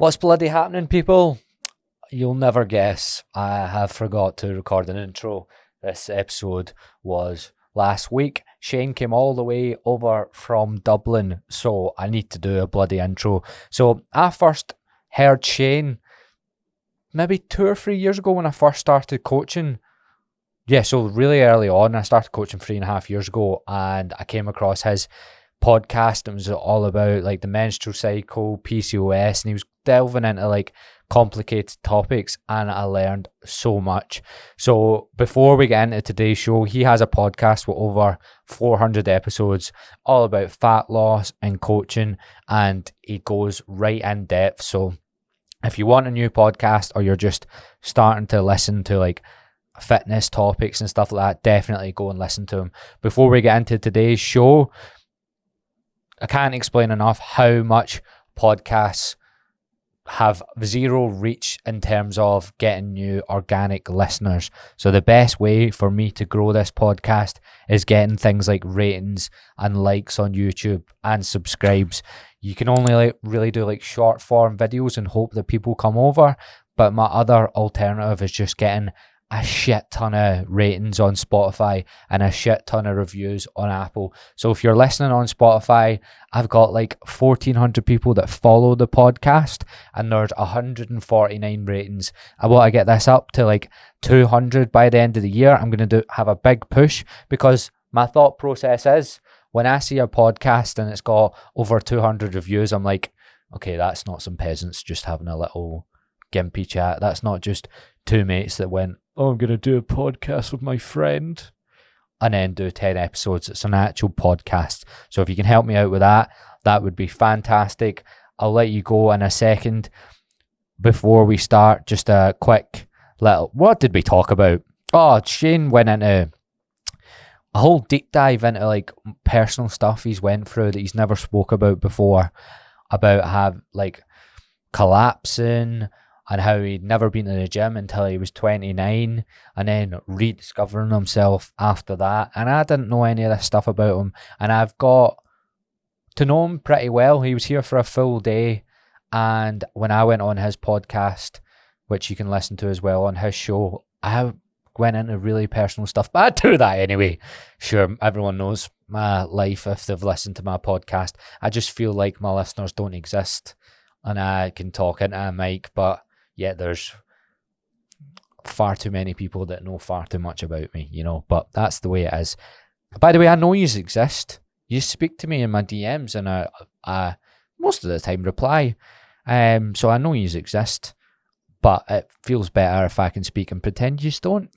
What's bloody happening, people? You'll never guess. I have forgot to record an intro. This episode was last week. Shane came all the way over from Dublin, so I need to do a bloody intro. So I first heard Shane maybe 2 or 3 years ago when I first started coaching. Yeah, so really early on. I started coaching 3.5 years ago, and I came across his podcast. It was all about like the menstrual cycle, PCOS, and he was delving into like complicated topics, and I learned so much. So before we get into today's show, he has a podcast with over 400 episodes all about fat loss and coaching, and he goes right in depth. So if you want a new podcast, or you're just starting to listen to like fitness topics and stuff like that, definitely go and listen to him. Before we get into today's show, I can't explain enough how much podcasts have zero reach in terms of getting new organic listeners. So the best way for me to grow this podcast is getting things like ratings and likes on YouTube and subscribes. You can only like really do like short form videos and hope that people come over, but my other alternative is just getting a shit ton of ratings on Spotify and a shit ton of reviews on Apple. So if you're listening on Spotify, I've got like 1,400 people that follow the podcast, and there's 149 ratings. I want to get this up to like 200 by the end of the year. I'm going to have a big push, because my thought process is when I see a podcast and it's got over 200 reviews, I'm like, okay, that's not some peasants just having a little gimpy chat. That's not just two mates that went, oh, I'm going to do a podcast with my friend, and then do 10 episodes. It's an actual podcast. So if you can help me out with that, that would be fantastic. I'll let you go in a second. Before we start, just a quick little, what did we talk about? Oh, Shane went into a whole deep dive into like personal stuff he's went through that he's never spoke about before, about like collapsing, and how he'd never been in the gym until he was 29, and then rediscovering himself after that. And I didn't know any of this stuff about him, and I've got to know him pretty well. He was here for a full day, and when I went on his podcast, which you can listen to as well on his show, I went into really personal stuff, but I do that anyway. Sure, everyone knows my life if they've listened to my podcast. I just feel like my listeners don't exist, and I can talk into a mic, but yet there's far too many people that know far too much about me, you know, but that's the way it is. By the way, I know you exist. You speak to me in my DMs, and I most of the time reply. So I know you exist, but it feels better if I can speak and pretend you don't.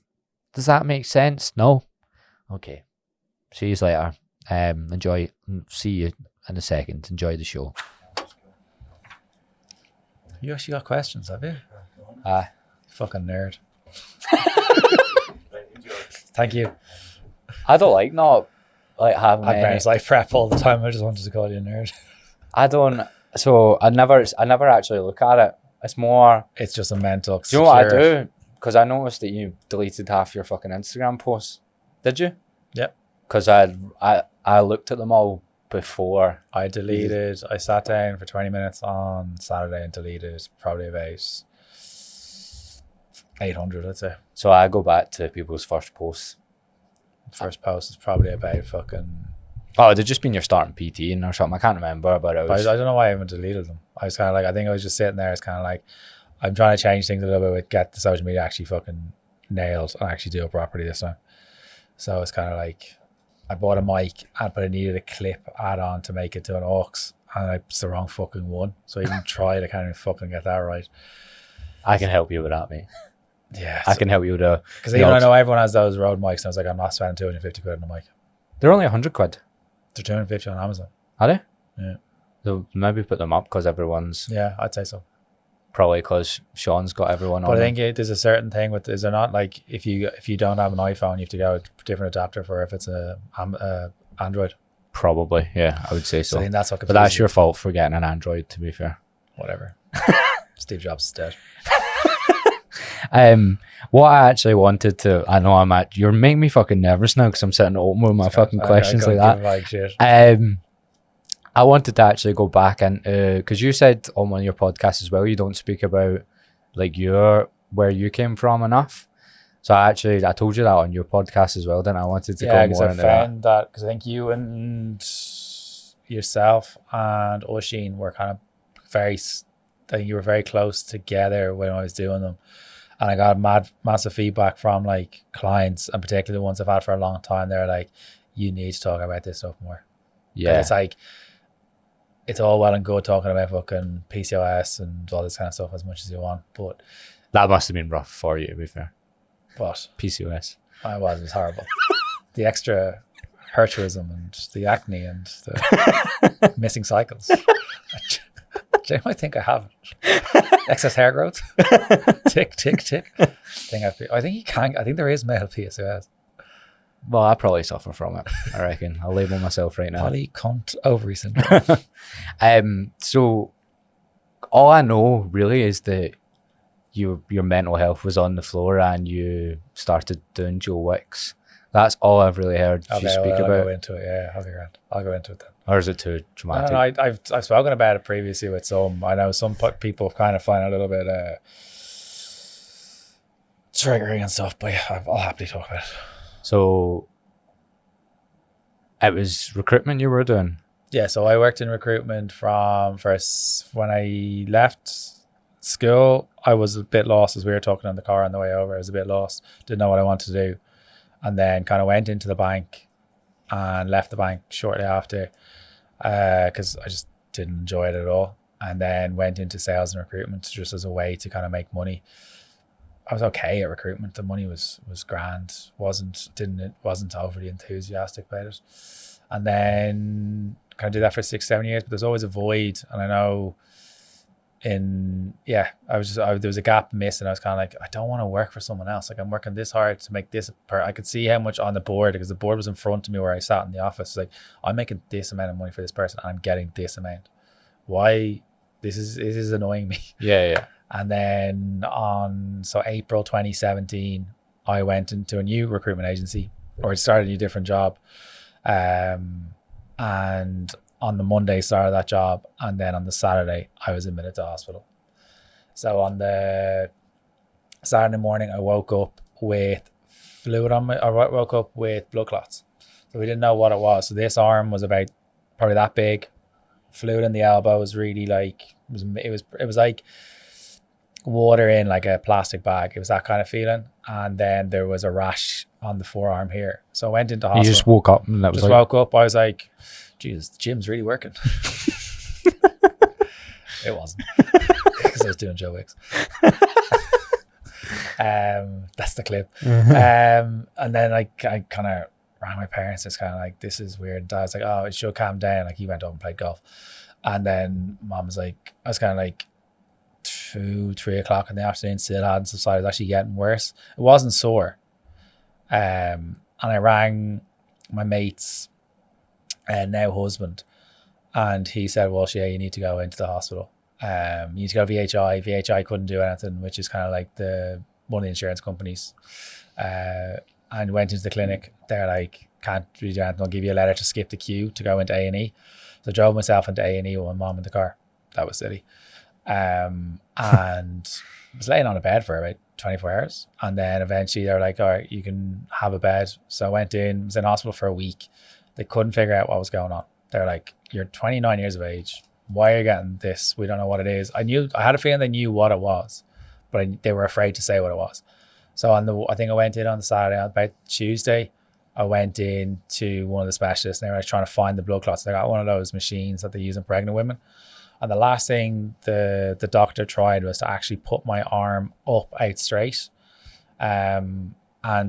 Does that make sense? No? Okay. See you later. Enjoy. See you in a second. Enjoy the show. You actually got questions, have you? Fucking nerd. Thank you. I don't like not like having I prep all the time. I just wanted to call you a nerd. I don't. So I never actually look at it. It's more. It's just a mental. Do you know what I do? Because I noticed that you deleted half your fucking Instagram posts. Did you? Yep. Because I looked at them all before. I sat down for 20 minutes on Saturday and deleted probably about 800, I'd say. So I go back to people's first posts. First post is probably about fucking... Oh, they'd just been your starting PT or something. I can't remember, but it was... I don't know why I even deleted them. I was kind of like, I think I was just sitting there. It's kind of like, I'm trying to change things a little bit with get the social media actually fucking nailed and actually do it properly this time. So it's kind of like, I bought a mic, but I needed a clip add-on to make it to an aux, and it's the wrong fucking one. So even tried, I can't even fucking get that right. I can help you with that, mate. Yeah. I can help you with the... Because even I know everyone has those Rode mics, and I was like, I'm not spending 250 quid on a mic. They're only 100 quid. They're 250 on Amazon. Are they? Yeah. They'll maybe put them up because everyone's... Yeah, I'd say so. Probably because Sean's got everyone on. But I think there's a certain thing with, is there not, like, if you don't have an iPhone, you have to go a different adapter for if it's a Android. Probably, yeah, I would say so. I think that's what. But that's your fault for getting an Android, to be fair. Whatever. Steve Jobs is dead. What I actually wanted to, I know you're making me fucking nervous now because I'm sitting open with my fucking questions like that. I wanted to actually go back and because you said on one of your podcasts as well, you don't speak about like where you came from enough. So I told you that on your podcast as well. Then I wanted to go more into found that because I think you and yourself and Oisin were kind of I think you were very close together when I was doing them, and I got massive feedback from like clients, and particularly the ones I've had for a long time. They're like, you need to talk about this stuff more. Yeah, it's like, it's all well and good talking about fucking PCOS and all this kind of stuff as much as you want, but that must have been rough for you, to be fair. What? PCOS. It was horrible. The extra hirsutism and the acne and the missing cycles. Jay might think I have it. Excess hair growth. Tick. I think there is male PCOS. Well, I probably suffer from it. I reckon. I'll label myself right now. Polycunt ovary syndrome. So all I know really is that your mental health was on the floor and you started doing Joe Wicks. That's all I've really heard you speak about. I'll go into it. Yeah, I'll go into it then. Or is it too dramatic? No, I've spoken about it previously with some. I know some people kind of find it a little bit triggering and stuff, but yeah, I'll happily talk about it. So it was recruitment you were doing? Yeah, so I worked in recruitment from first when I left school. I was a bit lost, as we were talking in the car on the way over. I was a bit lost, didn't know what I wanted to do, and then kind of went into the bank and left the bank shortly after because I just didn't enjoy it at all, and then went into sales and recruitment just as a way to kind of make money. I was okay at recruitment. The money was grand. wasn't overly enthusiastic about it, and then kind of did that for 6-7 years. But there's always a void, and I know there was a gap missing. I was kind of like, I don't want to work for someone else. Like, I'm working this hard to make this. I could see how much on the board, because the board was in front of me where I sat in the office. Like, I'm making this amount of money for this person, and I'm getting this amount. Why? This is annoying me. Yeah. And then April 2017, I went into a new recruitment agency, or I started a new different job. And on the Monday started that job, and then on the Saturday I was admitted to hospital. So on the Saturday morning I woke up with fluid on I woke up with blood clots. So we didn't know what it was. So this arm was about probably that big. Fluid in the elbow was really like it was like water in like a plastic bag. It was that kind of feeling. And then there was a rash on the forearm here. So I went into hospital. You just woke up and that was woke up. I was like, Jesus, the gym's really working. It wasn't, because I was doing Joe Wicks. That's the clip. And then I kind of rang my parents. It's kind of like, this is weird. And Dad was like, oh, it should calm down. Like, he went up and played golf. And then Mom was like, I was kind of like 2-3 o'clock in the afternoon, still hadn't subsided. It was actually getting worse. It wasn't sore. And I rang my mate's now husband, and he said, well, yeah, you need to go into the hospital. You need to go to VHI. VHI couldn't do anything, which is kind of like one of the insurance companies. And went into the clinic. They're like, can't really do anything. I'll give you a letter to skip the queue to go into A&E. So I drove myself into A&E with my mom in the car. That was silly. And I was laying on a bed for about 24 hours. And then eventually they were like, all right, you can have a bed. So I was in hospital for a week. They couldn't figure out what was going on. They're like, you're 29 years of age. Why are you getting this? We don't know what it is. I had a feeling they knew what it was, but they were afraid to say what it was. So I think I went in on the Saturday. About Tuesday, I went in to one of the specialists, and they were trying to find the blood clots. They got one of those machines that they use in pregnant women. And the last thing the doctor tried was to actually put my arm up out straight. And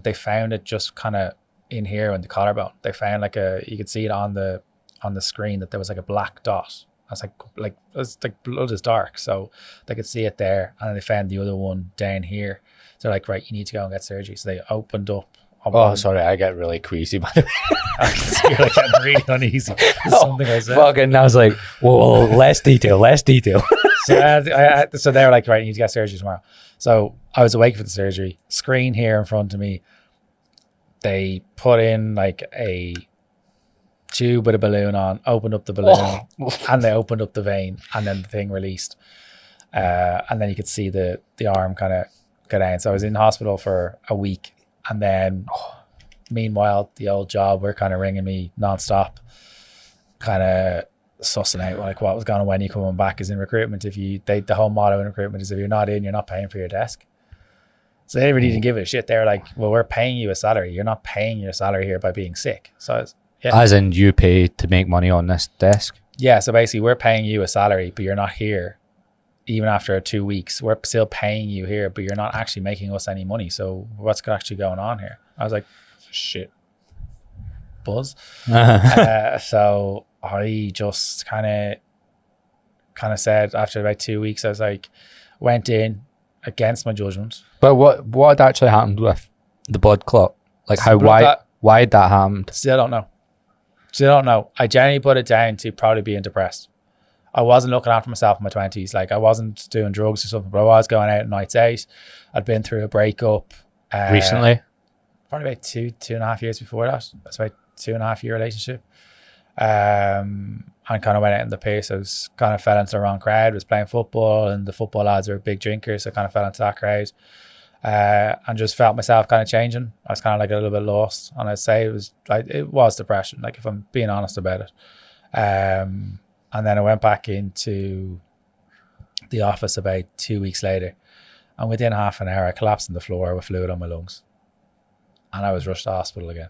they found it just kind of in here in the collarbone. They found you could see it on the screen that there was like a black dot. It's like blood is dark, so they could see it there. And then they found the other one down here. So they're like, right, you need to go and get surgery. So they opened up. Oh, sorry, I get really queasy by the way. I can see you're like getting really uneasy. Something I said. Fucking, I was like, well, less detail. So they were like, right, you need to get surgery tomorrow. So I was awake for the surgery. Screen here in front of me. They put in like a tube with a balloon on, opened up the balloon, and they opened up the vein, and then the thing released. And then you could see the arm kind of go down. So I was in hospital for a week, and then meanwhile, the old job were kind of ringing me nonstop, kind of sussing out like what was going on when you coming back. Is in recruitment, the whole motto in recruitment is if you're not in, you're not paying for your desk. So they really didn't give it a shit. They're like, well, we're paying you a salary. You're not paying your salary here by being sick. So as in you pay to make money on this desk. Yeah. So basically, we're paying you a salary, but you're not here. Even after 2 weeks, we're still paying you here, but you're not actually making us any money. So what's actually going on here? I was like, shit, buzz. So I just kind of said after about 2 weeks, I was like, went in against my judgment. But what had actually happened with the blood clot? Like why did that happen? Still don't know. I generally put it down to probably being depressed. I wasn't looking after myself in my 20s. Like I wasn't doing drugs or something, but I was going out nights out. I'd been through a breakup. Recently? Probably about 2.5 years before that. That's about 2.5 year relationship. And kind of went out in the piss. I was kind of fell into the wrong crowd. I was playing football, and the football lads were big drinkers. So I kind of fell into that crowd. And just felt myself kind of changing. I was kind of like a little bit lost. And I'd say it was depression, like if I'm being honest about it. And then I went back into the office about 2 weeks later. And within half an hour, I collapsed on the floor with fluid on my lungs. And I was rushed to hospital again.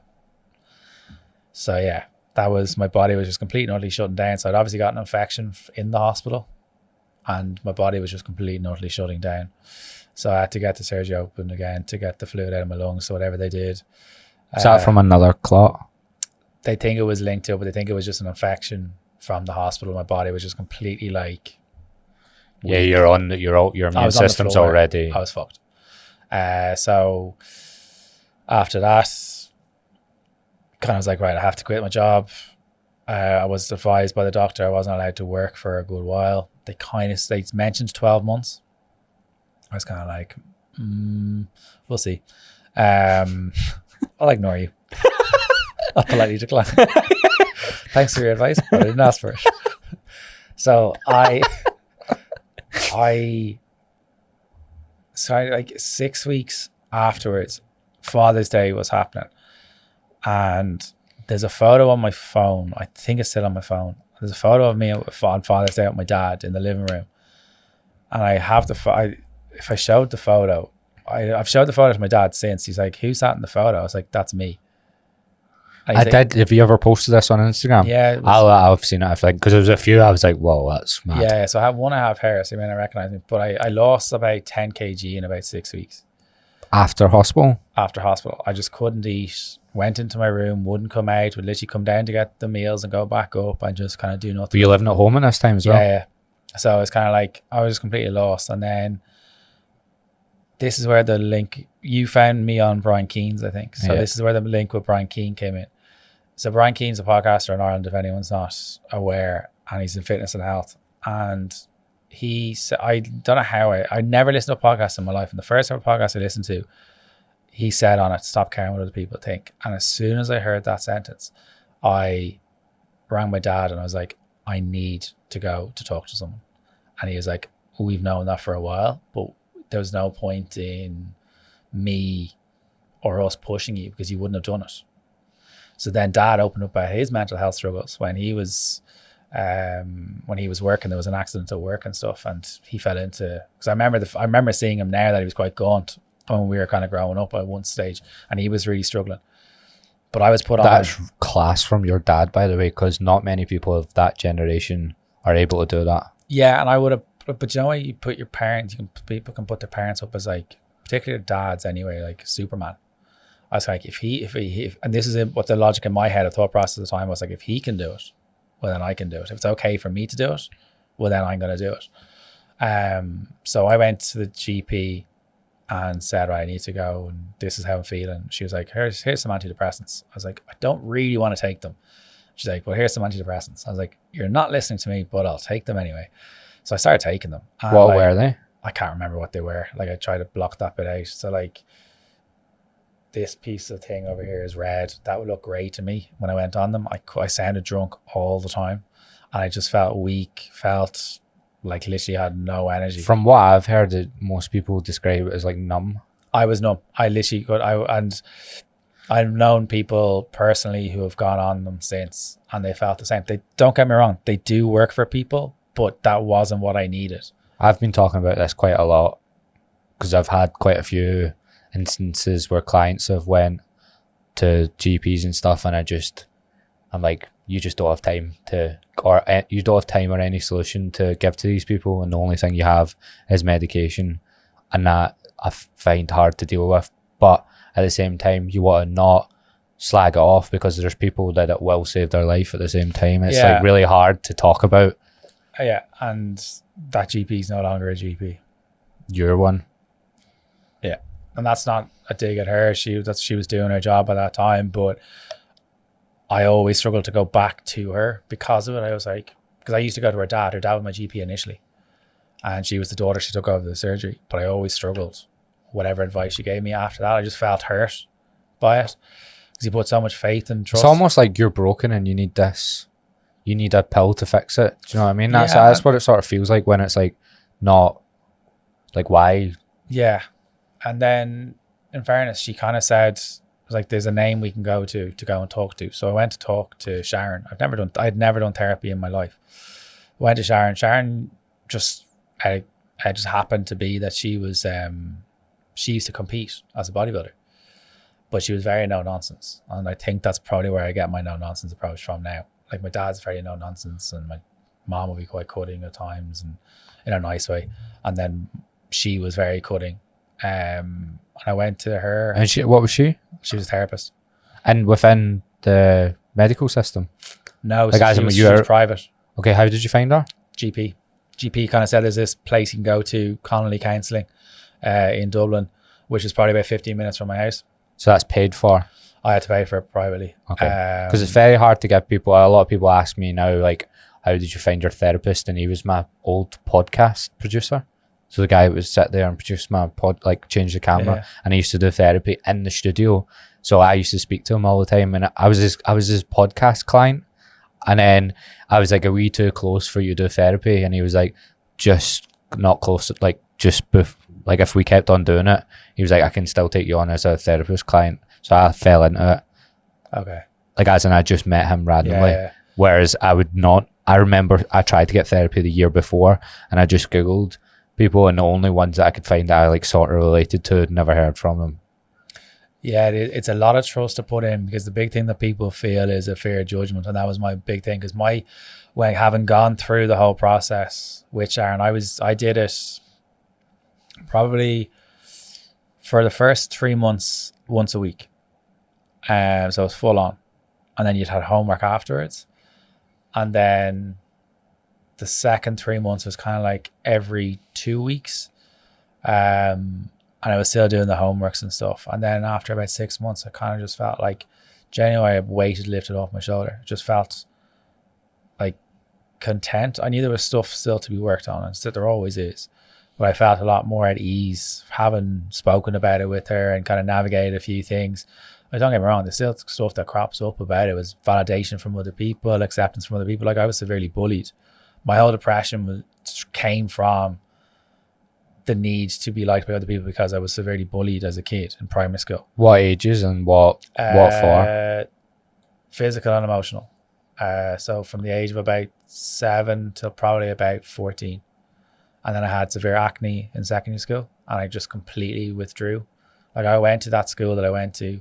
So yeah, my body was just completely and utterly shutting down. So I'd obviously got an infection in the hospital. And my body was just completely and utterly shutting down. So I had to get the surgery open again to get the fluid out of my lungs. So whatever they did. Is that from another clot? They think it was linked to it, but they think it was just an infection from the hospital. My body was just completely like, yeah, your immune system's already. I was fucked. So after that, kind of was like, right, I have to quit my job. I was advised by the doctor I wasn't allowed to work for a good while. They mentioned 12 months. I was kind of like, we'll see. I'll ignore you. I'll politely decline. Thanks for your advice, but I didn't ask for it. So like 6 weeks afterwards, Father's Day was happening. And there's a photo on my phone. I think it's still on my phone. There's a photo of me on Father's Day with my dad in the living room. And I have if I showed the photo, I've showed the photo to my dad since. He's like, who's that in the photo? I was like, that's me. I did. Have you ever posted this on Instagram? Yeah. I've seen it. Because there was a few. I was like, whoa, that's mad. Yeah. So I have one. I have hair, so you may not recognize me. But I lost about 10 kg in about 6 weeks. After hospital? After hospital. I just couldn't eat. Went into my room, wouldn't come out. Would literally come down to get the meals and go back up and just kind of do nothing. Were you living at home in this time as well? Yeah. So it was kind of like I was completely lost. And then this is where the link. You found me on Brian Keane's, I think. So This is where the link with Brian Keane came in. So Brian Keane's a podcaster in Ireland, if anyone's not aware, and he's in fitness and health. And I don't know how I never listened to a podcast in my life. And the first ever podcast I listened to, he said on it, stop caring what other people think. And as soon as I heard that sentence, I rang my dad and I was like, I need to go to talk to someone. And he was like, we've known that for a while, but there was no point in me or us pushing you because you wouldn't have done it. So then Dad opened up about his mental health struggles when he was working. There was an accident at work and stuff, and he fell into. Because I remember seeing him now that he was quite gaunt when we were kind of growing up at one stage, and he was really struggling. But I was put on. That's class from your dad, by the way, because not many people of that generation are able to do that. Yeah, and I would have. But you know, you put your parents. People can put their parents up as like, particularly dads anyway, like Superman. I was like, if he, and this is what the logic in my head, the thought process at the time was like, if he can do it, well then I can do it. If it's okay for me to do it, well then I'm going to do it. So I went to the GP and said, right, I need to go, and this is how I'm feeling. She was like, here's some antidepressants. I was like, I don't really want to take them. She's like, well, here's some antidepressants. I was like, you're not listening to me, but I'll take them anyway. So I started taking them. What were they? I can't remember what they were. Like I tried to block that bit out. So like, this piece of thing over here is red. That would look great to me when I went on them. I sounded drunk all the time, and I just felt weak, felt like literally had no energy. From what I've heard, most people describe it as like numb. I was numb. I literally could. And I've known people personally who have gone on them since, and they felt the same. They don't get me wrong; they do work for people, but that wasn't what I needed. I've been talking about this quite a lot because I've had quite a few instances where clients have went to GPs and stuff, and I'm like, you just don't have time you don't have time or any solution to give to these people, and the only thing you have is medication, and that I find hard to deal with. But at the same time, you want to not slag it off because there's people that it will save their life at the same time. It's like really hard to talk about. Yeah, and that GP is no longer a GP. You're one. Yeah, and that's not a dig at her. She was doing her job at that time, but I always struggled to go back to her because of it. I was like, because I used to go to her dad. Her dad was my GP initially, and she was the daughter. She took over the surgery, but I always struggled. Whatever advice she gave me after that, I just felt hurt by it because he put so much faith and trust. It's almost like you're broken and you need a pill to fix it. Do you know what I mean? That's what it sort of feels like when it's like not like why. Yeah. And then in fairness, she kind of said, like, there's a name we can go to go and talk to. So I went to talk to Sharon. I'd never done therapy in my life. Went to Sharon. Sharon just happened to be that she used to compete as a bodybuilder, but she was very no nonsense. And I think that's probably where I get my no nonsense approach from now. Like, my dad's very no nonsense, and my mom will be quite cutting at times, and in a nice way. And then she was very cutting. And I went to her. And what was she? She was a therapist. And within the medical system? No, like, so she was private. Okay, how did you find her? GP kind of said there's this place you can go to, Connolly Counselling, in Dublin, which is probably about 15 minutes from my house. So that's paid for? I had to pay for it privately. Okay. Because it's very hard to get people. A lot of people ask me now, like, how did you find your therapist? And he was my old podcast producer. So the guy who would sit there and produce my change the camera, and I used to do therapy in the studio. So I used to speak to him all the time, and I was his podcast client. And then I was like, are we too close for you to do therapy? And he was like, just not close. Like, if we kept on doing it, he was like, I can still take you on as a therapist client. So I fell into it. Okay. Like, as in I just met him randomly. Yeah. Whereas I would not. I remember I tried to get therapy the year before, and I just Googled people, and the only ones that I could find that I like sort of related to, never heard from them. Yeah, it's a lot of trust to put in, because the big thing that people feel is a fear of judgment, and that was my big thing. Because when having gone through the whole process with Sharon, I did it probably for the first 3 months once a week, so it was full on, and then you'd had homework afterwards, and then the second 3 months was kind of like every 2 weeks. And I was still doing the homeworks and stuff. And then after about 6 months, I kind of just felt like genuinely a weight had lifted off my shoulder. Just felt like content. I knew there was stuff still to be worked on, and there always is. But I felt a lot more at ease having spoken about it with her and kind of navigated a few things. Like, don't get me wrong, there's still stuff that crops up about it. It was validation from other people, acceptance from other people. Like, I was severely bullied. My whole depression came from the need to be liked by other people because I was severely bullied as a kid in primary school. What ages and what for? Physical and emotional. So from the age of about 7 till probably about 14. And then I had severe acne in secondary school, and I just completely withdrew. Like, I went to that school that I went to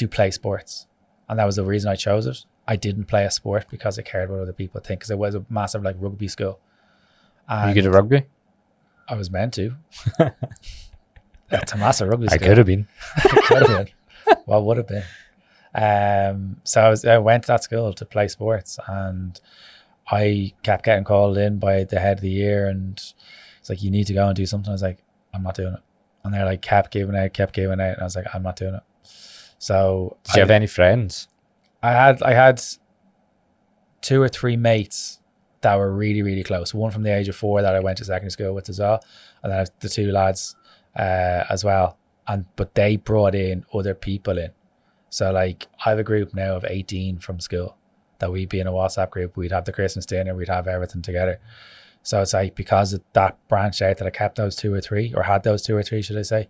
play sports, and that was the reason I chose it. I didn't play a sport because I cared what other people think, because it was a massive rugby school. And you get a rugby? I was meant to. It's a massive rugby school. I could have been. Could have been. Well, would have been. So I went to that school to play sports, and I kept getting called in by the head of the year, and it's like, you need to go and do something. I was like, I'm not doing it. And they're like, kept giving out. And I was like, I'm not doing it. So did you have any friends? I had 2 or 3 mates that were really, really close. One from the age of 4 that I went to secondary school with as well, and then the 2 lads as well. but they brought in other people in. So like I have a group now of 18 from school that we'd be in a WhatsApp group. We'd have the Christmas dinner. We'd have everything together. So it's like because of that branched out that I kept those two or three, or had those two or three, should I say,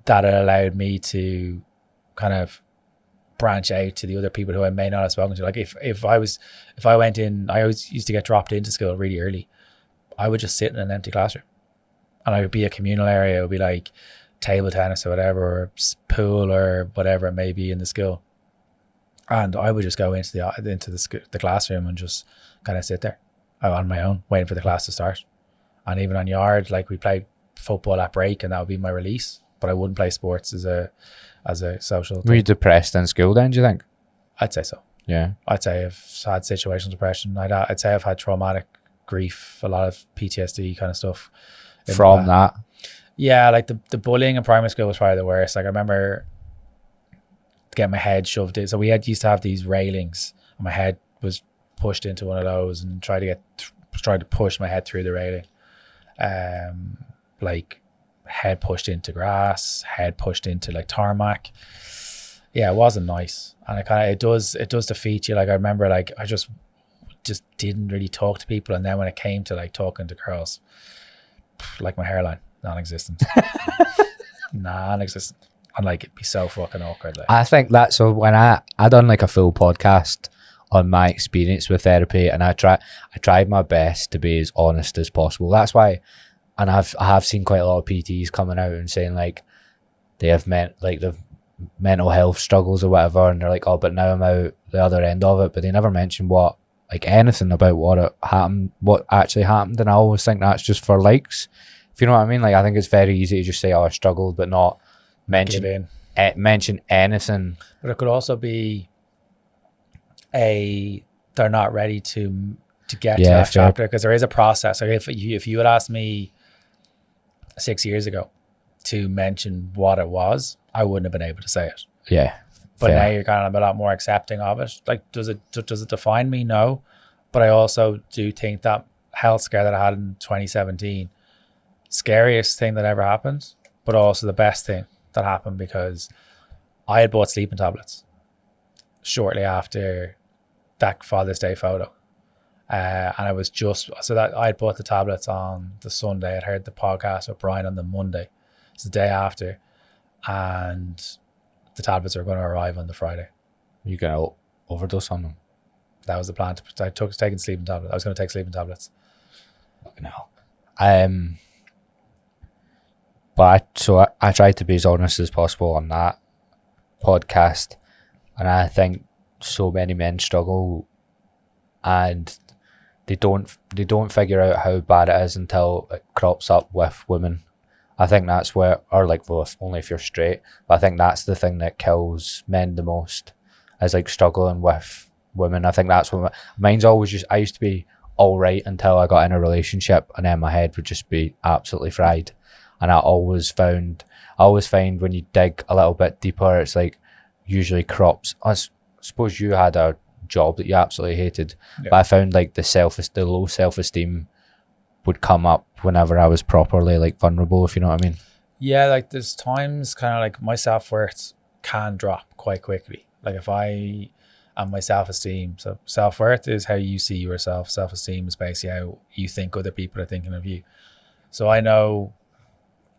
that it allowed me to kind of branch out to the other people who I may not have spoken to. Like if I went in, I always used to get dropped into school really early. I would just sit in an empty classroom, and I would be a communal area. It would be like table tennis or whatever, or pool or whatever it may be in the school. And I would just go into the classroom and just kind of sit there on my own, waiting for the class to start. And even on yard, like we played football at break, and that would be my release. But I wouldn't play sports as a social thing. Were you depressed in school then, do you think? I'd say so. Yeah. I'd say I've had situational depression. I'd say I've had traumatic grief, a lot of PTSD kind of stuff. From that? Yeah, like the bullying in primary school was probably the worst. Like I remember getting my head shoved in. So we used to have these railings, and my head was pushed into one of those, and tried to push my head through the railing. Like head pushed into grass, head pushed into like tarmac. Yeah, it wasn't nice. And it does defeat you. Like I remember, like I just didn't really talk to people, and then when it came to like talking to girls, like my hairline, non-existent. Non-existent. And like it'd be so fucking awkward. Like. I think that's so when I done like a full podcast on my experience with therapy, and I tried my best to be as honest as possible. That's why, and I have seen quite a lot of PTs coming out and saying like they have they've mental health struggles or whatever, and they're like, oh, but now I'm out the other end of it, but they never mention anything about what actually happened. And I always think that's just for likes, if you know what I mean. Like I think it's very easy to just say, oh, I struggled, but not mention anything. But it could also be they're not ready to get to that chapter, because there is a process. Like if you had asked me 6 years ago to mention what it was, I wouldn't have been able to say it. Yeah. But now you're kind of a lot more accepting of it. Like, does it define me? No. But I also do think that health scare that I had in 2017, scariest thing that ever happened, but also the best thing that happened, because I had bought sleeping tablets shortly after that Father's Day photo. And I was that I had bought the tablets on the Sunday. I'd heard the podcast with Brian on the Monday. It's the day after. And the tablets are going to arrive on the Friday. You going to overdose on them? That was the plan. Taking sleeping tablets. I was going to take sleeping tablets. No. But I tried to be as honest as possible on that podcast, and I think so many men struggle, and they don't figure out how bad it is until it crops up with women. I think that's where, or like, well, only if you're straight, but I think that's the thing that kills men the most, is like struggling with women. I think that's what mine's always just, I used to be all right until I got in a relationship, and then my head would just be absolutely fried. And I always find when you dig a little bit deeper, it's like usually crops. I suppose you had a job that you absolutely hated, but I found like the low self-esteem would come up whenever I was properly like vulnerable, if you know what I mean. Yeah, like there's times kind of like my self-worth can drop quite quickly. Like if I and my self-esteem, so self-worth is how you see yourself, self-esteem is basically how you think other people are thinking of you. So I know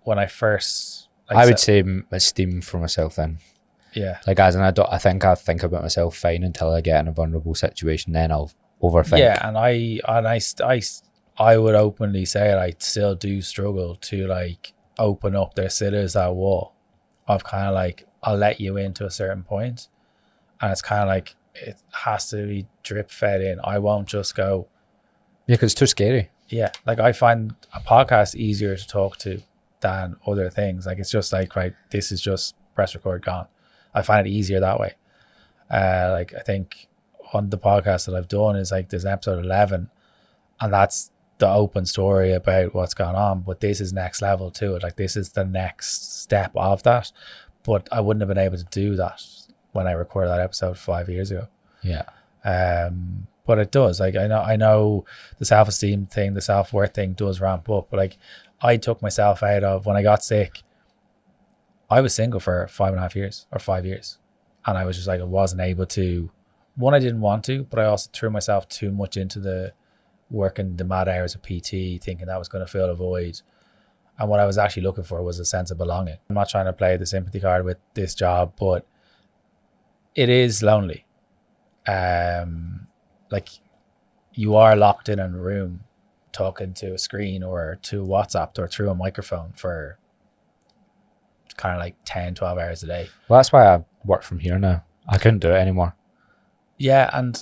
when I first, I would say esteem for myself then. Yeah. Like as an adult, I think about myself fine until I get in a vulnerable situation, then I'll overthink. Yeah, and I would openly say it, I still do struggle to like open up. There still is that wall of kind of like, I'll let you into a certain point, and it's kind of like it has to be drip fed in. I won't just go. Yeah, because it's too scary. Yeah, like I find a podcast easier to talk to than other things. Like it's just like, right, this is just press record, gone. I find it easier that way. Like I think on the podcast that I've done is like there's episode 11, and that's the open story about what's gone on, but this is next level to it. Like this is the next step of that, but I wouldn't have been able to do that when I recorded that episode 5 years ago. Yeah. But it does, like I know the self-esteem thing, the self-worth thing does ramp up, but like I took myself out of, when I got sick, I was single for 5.5 years or 5 years. And I was just like, I wasn't able to, one, I didn't want to, but I also threw myself too much into the working the mad hours of PT, thinking that was going to fill a void. And what I was actually looking for was a sense of belonging. I'm not trying to play the sympathy card with this job, but it is lonely. Like you are locked in a room talking to a screen or to WhatsApp or through a microphone for kind of like 10, 12 hours a day. Well, that's why I work from here now. I couldn't do it anymore. Yeah, and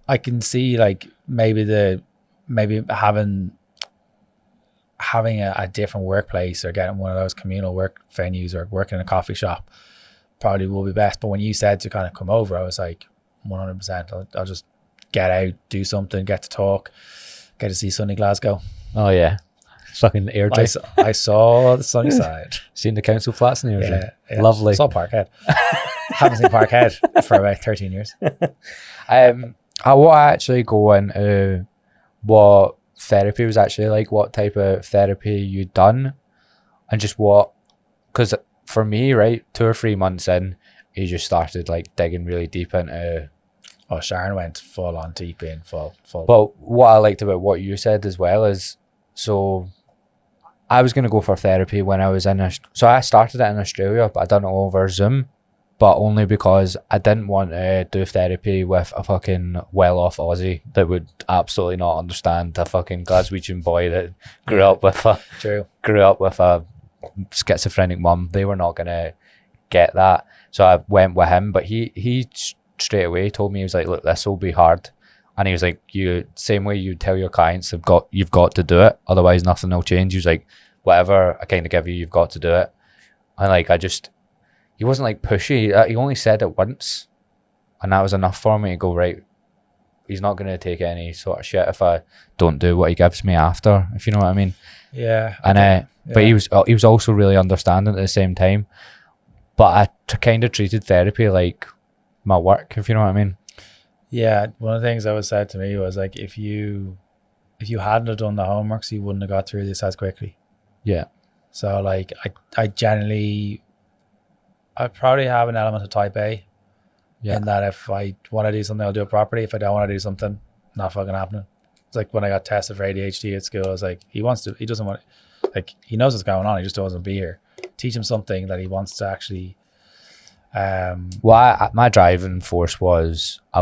I can see like maybe having a different workplace or getting one of those communal work venues or working in a coffee shop probably will be best. But when you said to kind of come over, I was like 100%. I'll just get out, do something, get to talk, get to see sunny Glasgow. Oh yeah, fucking air dry. I saw the sunny side. Seen the council flats in here. Yeah. Lovely. Saw Parkhead. Haven't seen Parkhead for about 13 years. I want to actually go into what therapy was actually like, what type of therapy you'd done, and just what, because for me, right, 2 or 3 months in, you just started like digging really deep into. Oh, Sharon went full on deep in, full. But what I liked about what you said as well is, so I was going to go for therapy when I was so I started it in Australia, but I done it over Zoom, but only because I didn't want to do therapy with a fucking well-off Aussie that would absolutely not understand a fucking Glaswegian boy that grew up with a schizophrenic mum. They were not going to get that. So I went with him, but he straight away told me, he was like, look, this will be hard. And he was like, same way you tell your clients you've got to do it, otherwise nothing will change. He was like, whatever I kind of give you, you've got to do it. And like, he wasn't like pushy. He only said it once, and that was enough for me to go, right, he's not going to take any sort of shit if I don't do what he gives me after, if you know what I mean. Yeah. And but he was also really understanding at the same time. But I kind of treated therapy like my work, if you know what I mean. Yeah, one of the things that was said to me was like, if you hadn't have done the homeworks, you wouldn't have got through this as quickly. Yeah. So like I probably have an element of type A. Yeah. In that if I want to do something, I'll do it properly. If I don't want to do something, not fucking happening. It's like when I got tested for ADHD at school, I was like, he doesn't want, like, he knows what's going on, he just doesn't want to be here. Teach him something that he wants to actually. My driving force was I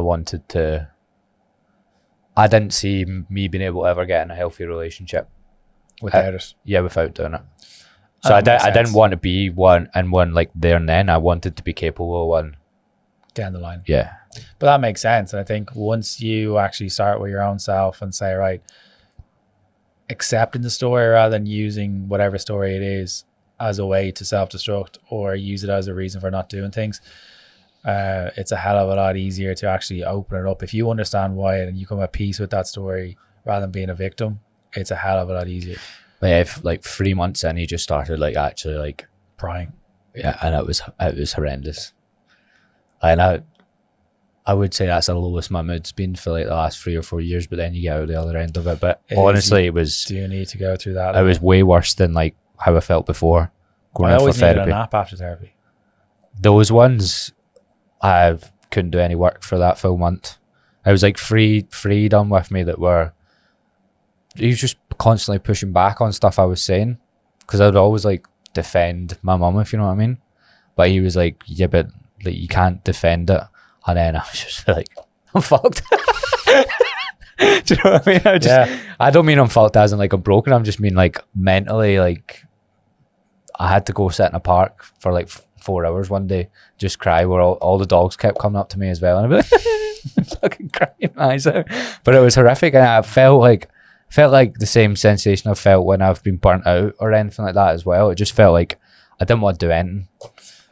didn't see me being able to ever get in a healthy relationship without it. Yeah, without doing it. So I didn't want to be one like there and then. I wanted to be capable of one down the line. Yeah. But that makes sense. And I think once you actually start with your own self and say, right, accepting the story rather than using whatever story it is as a way to self-destruct or use it as a reason for not doing things, it's a hell of a lot easier to actually open it up. If you understand why and you come at peace with that story rather than being a victim, it's a hell of a lot easier. If like 3 months in, he just started like actually like crying. Yeah, and it was horrendous. And I would say that's the lowest my mood's been for like the last 3 or 4 years, but then you get out the other end of it. But honestly, it was. Do you need to go through that? It was way worse than like how I felt before going I in for always therapy. needed a nap after therapy. Those ones, I couldn't do any work for that full month. I was like freedom with me that were. He was just constantly pushing back on stuff I was saying, because I would always like defend my mum, if you know what I mean. But he was like, yeah, but like you can't defend it. And then I was just like, I'm fucked. Do you know what I mean? I don't mean I'm fucked as in like I'm broken. I'm just mean like mentally, like I had to go sit in a park for like 4 hours one day, just cry, where all the dogs kept coming up to me as well. And I'd be like, fucking crying my eyes out. But it was horrific. And I felt like the same sensation I've felt when I've been burnt out or anything like that as well. It just felt like I didn't want to do anything.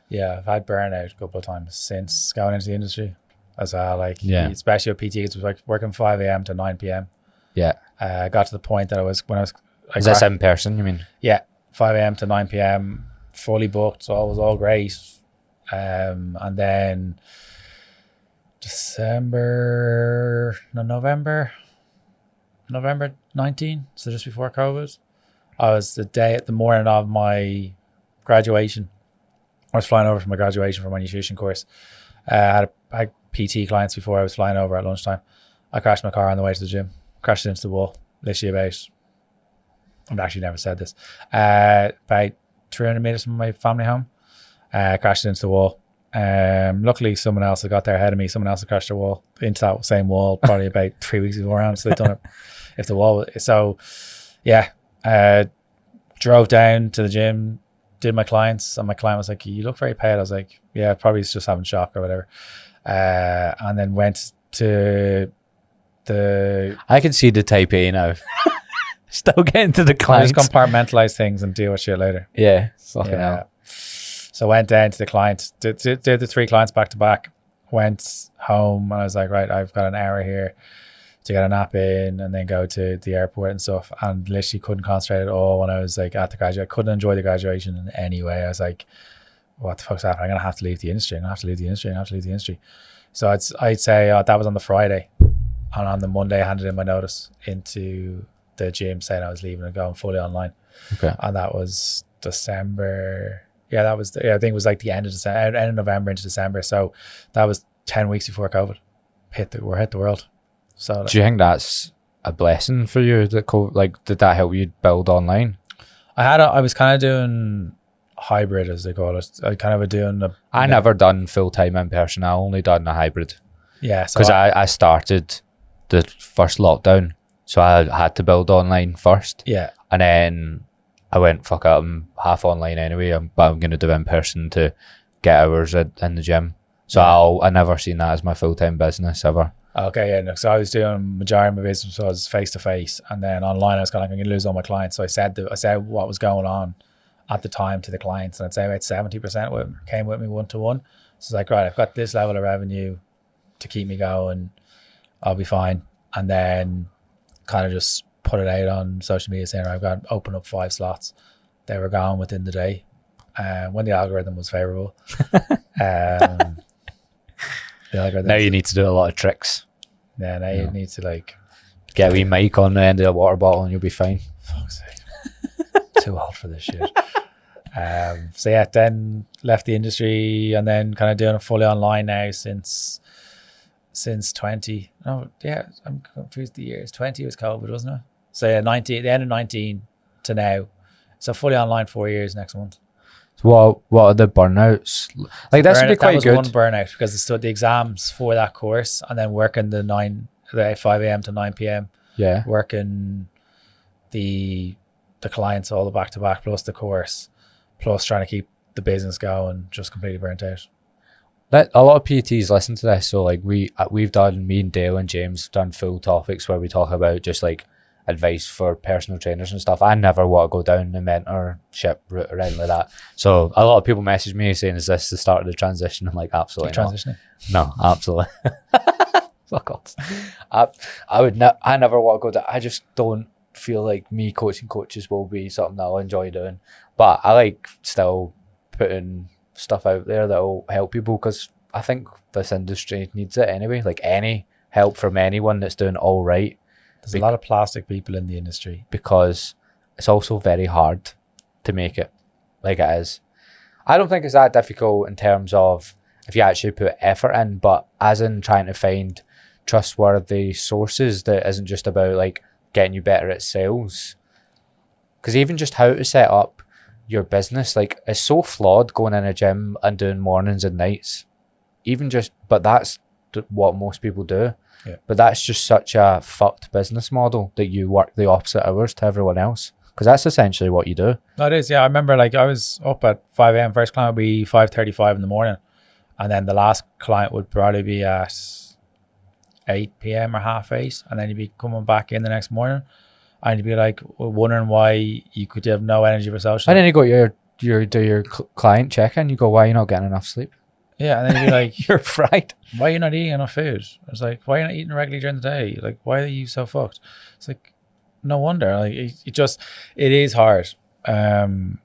Yeah, I've had burnout a couple of times since going into the industry as well. Like, especially with PT, it was like working 5 a.m. to 9 p.m. Yeah. I got to the point that is that in person, you mean? Yeah, 5 a.m. to 9 p.m. fully booked, so it was all great. And then November 19, so just before COVID, I was the morning of my graduation. I was flying over for my graduation from my nutrition course. I had PT clients before. I was flying over at lunchtime. I crashed my car on the way to the gym. Crashed it into the wall. Literally about, I've actually never said this, about 300 meters from my family home. Crashed it into the wall. Luckily, someone else had got there ahead of me. Someone else had crashed the wall into that same wall probably about 3 weeks beforehand. So they'd done it. If the wall, so yeah, drove down to the gym, did my clients, and my client was like, "You look very pale." I was like, "Yeah, probably just having shock or whatever." And then went to the. I can see the type A now. Still getting to the I clients. just compartmentalize things and deal with shit later. Yeah, fucking Yeah. hell. So went down to the client, did the 3 clients back to back, went home, and I was like, right, I've got an hour here to get a nap in and then go to the airport and stuff, and literally couldn't concentrate at all when I was like at the graduation. I couldn't enjoy the graduation in any way. I was like, what the fuck's happening? I'm gonna have to leave the industry. So I'd say that was on the Friday, and on the Monday I handed in my notice into the gym saying I was leaving and going fully online. Okay. And that was December. Yeah, that was I think it was like the end of December, end of November into December. So that was 10 weeks before COVID hit the world. So Do you think that's a blessing for you? That did that help you build online? I was kind of doing hybrid, as they call it. I kind of was doing I never done full time in person. I only done a hybrid. Yeah, Because I started the first lockdown, so I had to build online first. Yeah, And then I went, fuck it, I'm half online anyway, but I'm going to do in person to get hours in the gym. So Yeah. I never seen that as my full-time business ever. okay, yeah. No, so I was doing majority of my business was face to face, and then online I was kind of like, I'm going to lose all my clients. So I said what was going on at the time to the clients, and I'd say about 70% came with me 1-to-1. So it's like, right, I've got this level of revenue to keep me going, I'll be fine. And then kind of just put it out on social media saying, I've got open up 5 slots. They were gone within the day when the algorithm was favorable. The algorithm, Now you need to do a lot of tricks. yeah, now you need to like Get a wee mic on the end of a water bottle and you'll be fine. fuck's sake. Too old for this shit. So yeah, then left the industry and then kind of doing it fully online now since 20. No, yeah, I'm confused the years. 20 was COVID, wasn't it? So yeah, the end of 19 to now. So fully online 4 years next month. So what are the burnouts? Like this would be quite that was good. one burnout because the exams for that course and then working the 5 a.m. to 9 p.m. Yeah. working the clients all the back to back plus the course plus trying to keep the business going, just completely burnt out. A lot of PTs listen to this, so like we've done, me and Dale and James done full topics where we talk about just like advice for personal trainers and stuff. I never want to go down the mentorship route or anything like that. So a lot of people message me saying, "Is this the start of the transition?" I'm like, absolutely not. Transitioning. No, absolutely. Fuck off. I never want to go down. I just don't feel like me coaching coaches will be something that I'll enjoy doing. But I like still putting stuff out there that will help people because I think this industry needs it anyway. Like any help from anyone that's doing all right. There's a lot of plastic people in the industry. Because it's also very hard to make it like it is. I don't think it's that difficult in terms of if you actually put effort in, but as in trying to find trustworthy sources that isn't just about like getting you better at sales. Because even just how to set up your business, like it's so flawed going in a gym and doing mornings and nights. But that's what most people do. Yeah. But that's just such a fucked business model that you work the opposite hours to everyone else. Because that's essentially what you do. No, it is. Yeah, I remember like I was up at 5 a.m. First client would be 5:35 in the morning. And then the last client would probably be at 8 p.m. or 7:30. And then you'd be coming back in the next morning. And you'd be like wondering why you could have no energy for social. And then you go your client check-in, you go, why are you not getting enough sleep? Yeah, and then you'd be like, You're fried. why are you not eating enough food? It's like, why are you not eating regularly during the day? Like, why are you so fucked? It's like, no wonder. Like, it is hard. I'm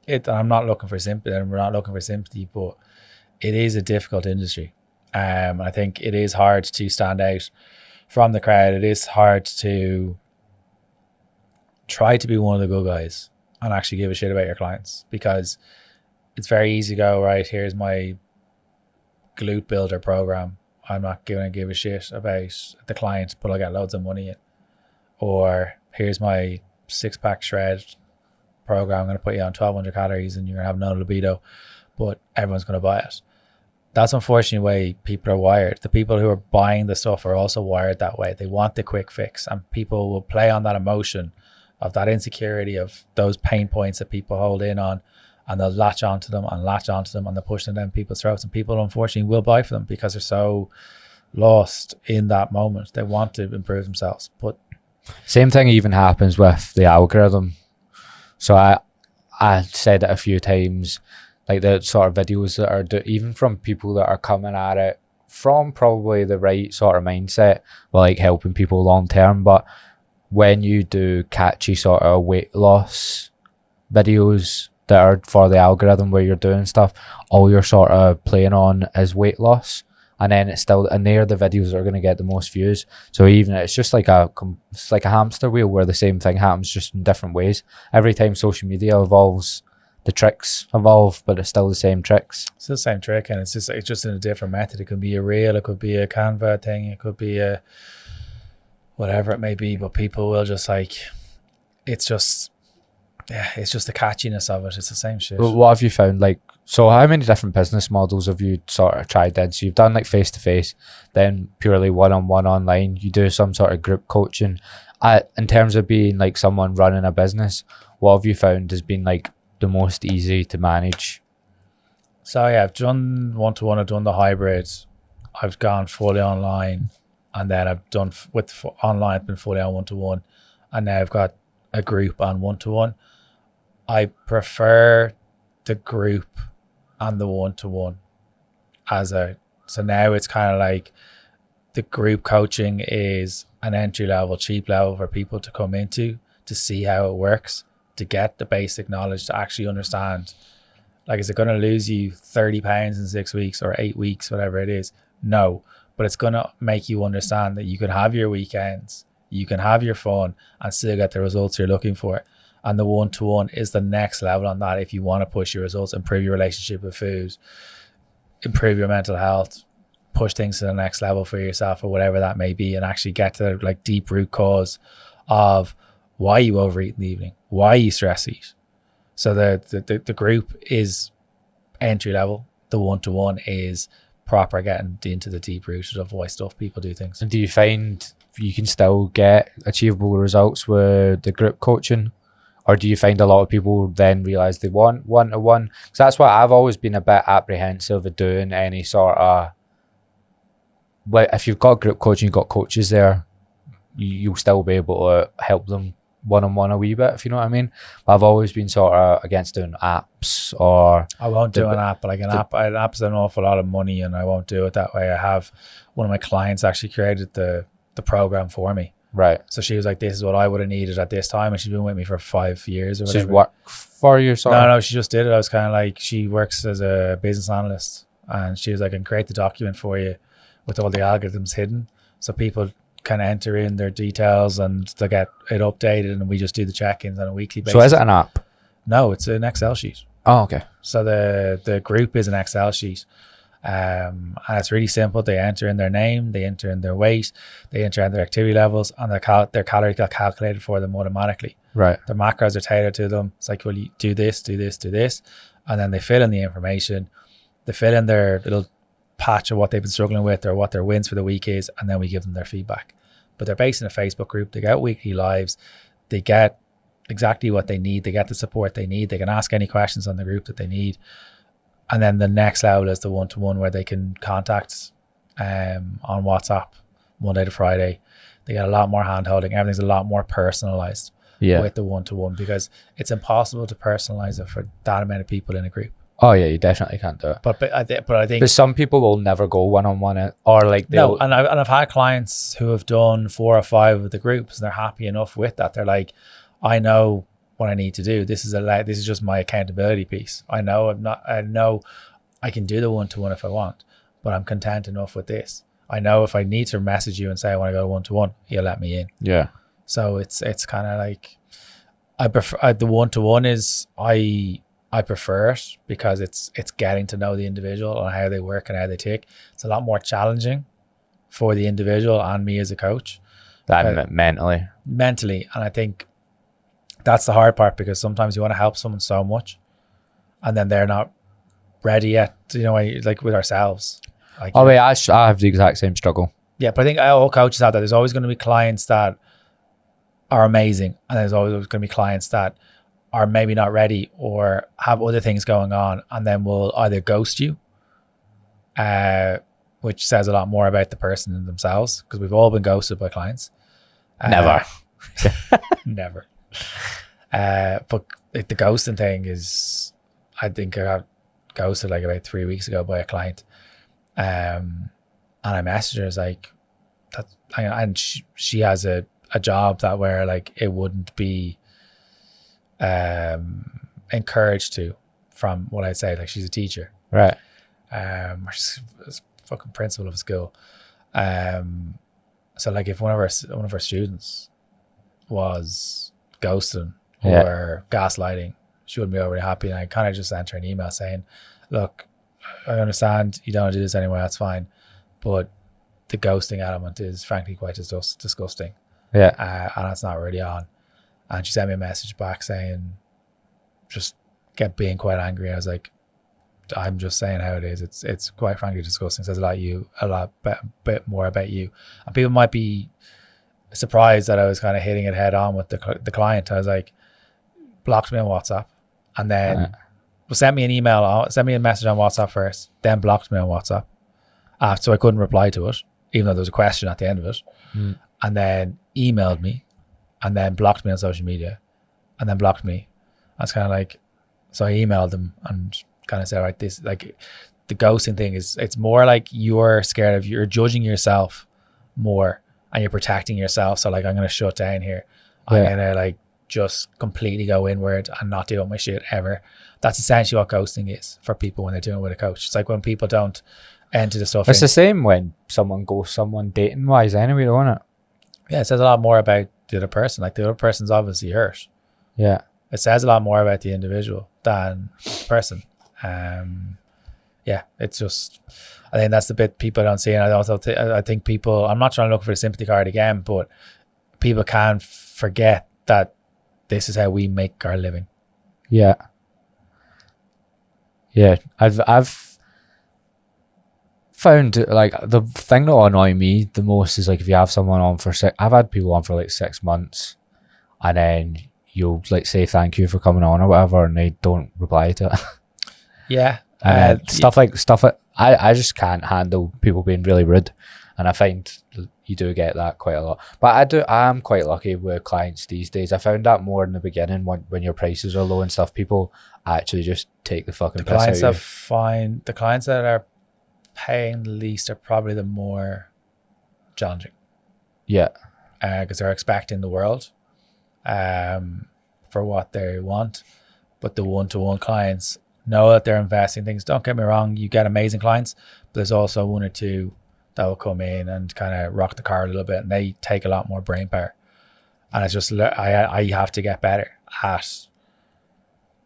not looking for sympathy, and we're not looking for sympathy, but it is a difficult industry. I think it is hard to stand out from the crowd. It is hard to try to be one of the good guys and actually give a shit about your clients, because it's very easy to go, right, here's my glute builder program. I'm not going to give a shit about the client, but I'll get loads of money in. Or here's my 6-pack shred program. I'm going to put you on 1,200 calories and you're going to have no libido, but everyone's going to buy it. That's unfortunately the way people are wired. The people who are buying the stuff are also wired that way. They want the quick fix, and people will play on that emotion of that insecurity, of those pain points that people hold in on, and they'll latch onto them and they'll push them down people's throats, and people unfortunately will buy for them because they're so lost in that moment. They want to improve themselves. But same thing even happens with the algorithm. So I said it a few times, like the sort of videos that are even from people that are coming at it from probably the right sort of mindset, like helping people long term. But when you do catchy sort of weight loss videos that are for the algorithm, where you're doing stuff, all you're sort of playing on is weight loss, and then it's still, and they're the videos that are going to get the most views. So even it's just like a hamster wheel where the same thing happens, just in different ways. Every time social media evolves, the tricks evolve, but it's still the same tricks. It's the same trick, and it's just in a different method. It could be a reel, it could be a Canva thing, it could be a whatever it may be, but people will just like, it's just the catchiness of it. It's the same shit. But what have you found? Like, so how many different business models have you sort of tried then? So you've done like face-to-face, then purely one-on-one online. You do some sort of group coaching. In terms of being like someone running a business, what have you found has been like the most easy to manage? So yeah, I've done one-to-one, I've done the hybrid, I've gone fully online, and then I've done online, I've been fully on one-to-one, and now I've got a group on one-to-one. I prefer the group and the one-to-one so now it's kind of like the group coaching is an entry level, cheap level for people to come into, to see how it works, to get the basic knowledge, to actually understand, like, is it going to lose you 30 pounds in 6 weeks or 8 weeks, whatever it is? No, but it's going to make you understand that you can have your weekends, you can have your fun and still get the results you're looking for. And the one-to-one is the next level on that. If you want to push your results, improve your relationship with food, improve your mental health, push things to the next level for yourself or whatever that may be, and actually get to the like deep root cause of why you overeat in the evening, why you stress eat. So the group is entry level. The one-to-one is proper getting into the deep roots of why people do things. And do you find you can still get achievable results with the group coaching? Or do you find a lot of people then realize they want one-to-one? Because that's why I've always been a bit apprehensive of doing any sort of, well, if you've got group coaching, you've got coaches there, you'll still be able to help them one-on-one a wee bit, if you know what I mean. But I've always been sort of against doing apps, or I won't do an app, but like an app's an awful lot of money, and I won't do it that way. I have one of my clients actually created the program for me. Right. So she was like, this is what I would have needed at this time, and she's been with me for 5 years or whatever. She's worked for you? No, she just did it. I was kind of like, she works as a business analyst, and she was like, I can create the document for you with all the algorithms hidden, so people can enter in their details and they get it updated, and we just do the check-ins on a weekly basis. So is it an app? No, it's an Excel sheet. Oh, okay. So the group is an Excel sheet. And it's really simple. They enter in their name, they enter in their weight, they enter in their activity levels, and their calories get calculated for them automatically. Right. Their macros are tailored to them. It's like, well, you do this, do this, do this. And then they fill in the information. They fill in their little patch of what they've been struggling with or what their wins for the week is, and then we give them their feedback. But they're based in a Facebook group. They get weekly lives. They get exactly what they need. They get the support they need. They can ask any questions on the group that they need. And then the next level is the one-to-one, where they can contact on WhatsApp Monday to Friday. They get a lot more hand-holding. Everything's a lot more personalized with the one-to-one, because it's impossible to personalize it for that amount of people in a group. Oh yeah, you definitely can't do it. But I think, but some people will never go one-on-one, or like no. And I've had clients who have done 4 or 5 of the groups, and they're happy enough with that. They're like, I know what I need to do. This is just my accountability piece. I know I can do the one-to-one if I want, but I'm content enough with this. I know if I need to message you and say I want to go one-to-one, you'll let me in. Yeah. So it's kind of like, I prefer the one-to-one is I prefer it because it's getting to know the individual and how they work and how they tick. It's a lot more challenging for the individual and me as a coach. That mentally. And I think that's the hard part, because sometimes you want to help someone so much and then they're not ready yet, you know, like with ourselves. Like, I have the exact same struggle. Yeah, but I think all coaches have that. There's always going to be clients that are amazing, and there's always going to be clients that are maybe not ready or have other things going on, and then will either ghost you, which says a lot more about the person themselves, because we've all been ghosted by clients. Never. Never. But like, the ghosting thing is, I think I got ghosted like about 3 weeks ago by a client. And I messaged her, I was like, and she has a job that where like it wouldn't be encouraged to, from what I'd say. Like, she's a teacher, right? She's a fucking principal of a school. So like, if one of our students was ghosting or gaslighting, she wouldn't be overly happy. And I kind of just sent her an email saying, look, I understand you don't want to do this anymore, that's fine, but the ghosting element is frankly quite disgusting. Yeah. And that's not really on. And she sent me a message back saying, just being quite angry. I was like, I'm just saying how it is. It's quite frankly disgusting. It says a bit more about you. And people might be surprised that I was kind of hitting it head on with the client. I was like, blocked me on WhatsApp, and then sent me a message on WhatsApp first, then blocked me on WhatsApp. So I couldn't reply to it, even though there was a question at the end of it. And then emailed me, and then blocked me on social media, and then blocked me. I was kind of like, so I emailed them and kind of said, right, this, like, the ghosting thing is, it's more like you're judging yourself more and you're protecting yourself. So like, I'm going to shut down here. I'm going to like just completely go inward and not deal with my shit ever. That's essentially what ghosting is for people when they're doing it with a coach. It's like when people don't enter the stuff. It's the same when someone ghosts someone dating wise anyway, don't it? Yeah, it says a lot more about the other person. Like, the other person's obviously hurt. Yeah. It says a lot more about the individual than the person. It's just, I think that's the bit people don't see. And I also I think people, I'm not trying to look for a sympathy card again, but people can forget that this is how we make our living. Yeah. Yeah. I've found, like, the thing that will annoy me the most is like, if you have someone on for I've had people on for like 6 months, and then you'll like say thank you for coming on or whatever, and they don't reply to it. Yeah. Stuff like I just can't handle people being really rude, and I find you do get that quite a lot. But I'm quite lucky with clients these days. I found that more in the beginning when your prices are low and stuff. People actually just take the fucking piss out of you. The clients that are paying the least are probably the more challenging. Yeah. Because they're expecting the world for what they want. But the one-to-one clients know that they're investing things. Don't get me wrong, you get amazing clients, but there's also one or two that will come in and kind of rock the car a little bit, and they take a lot more brain power. And it's just, I have to get better at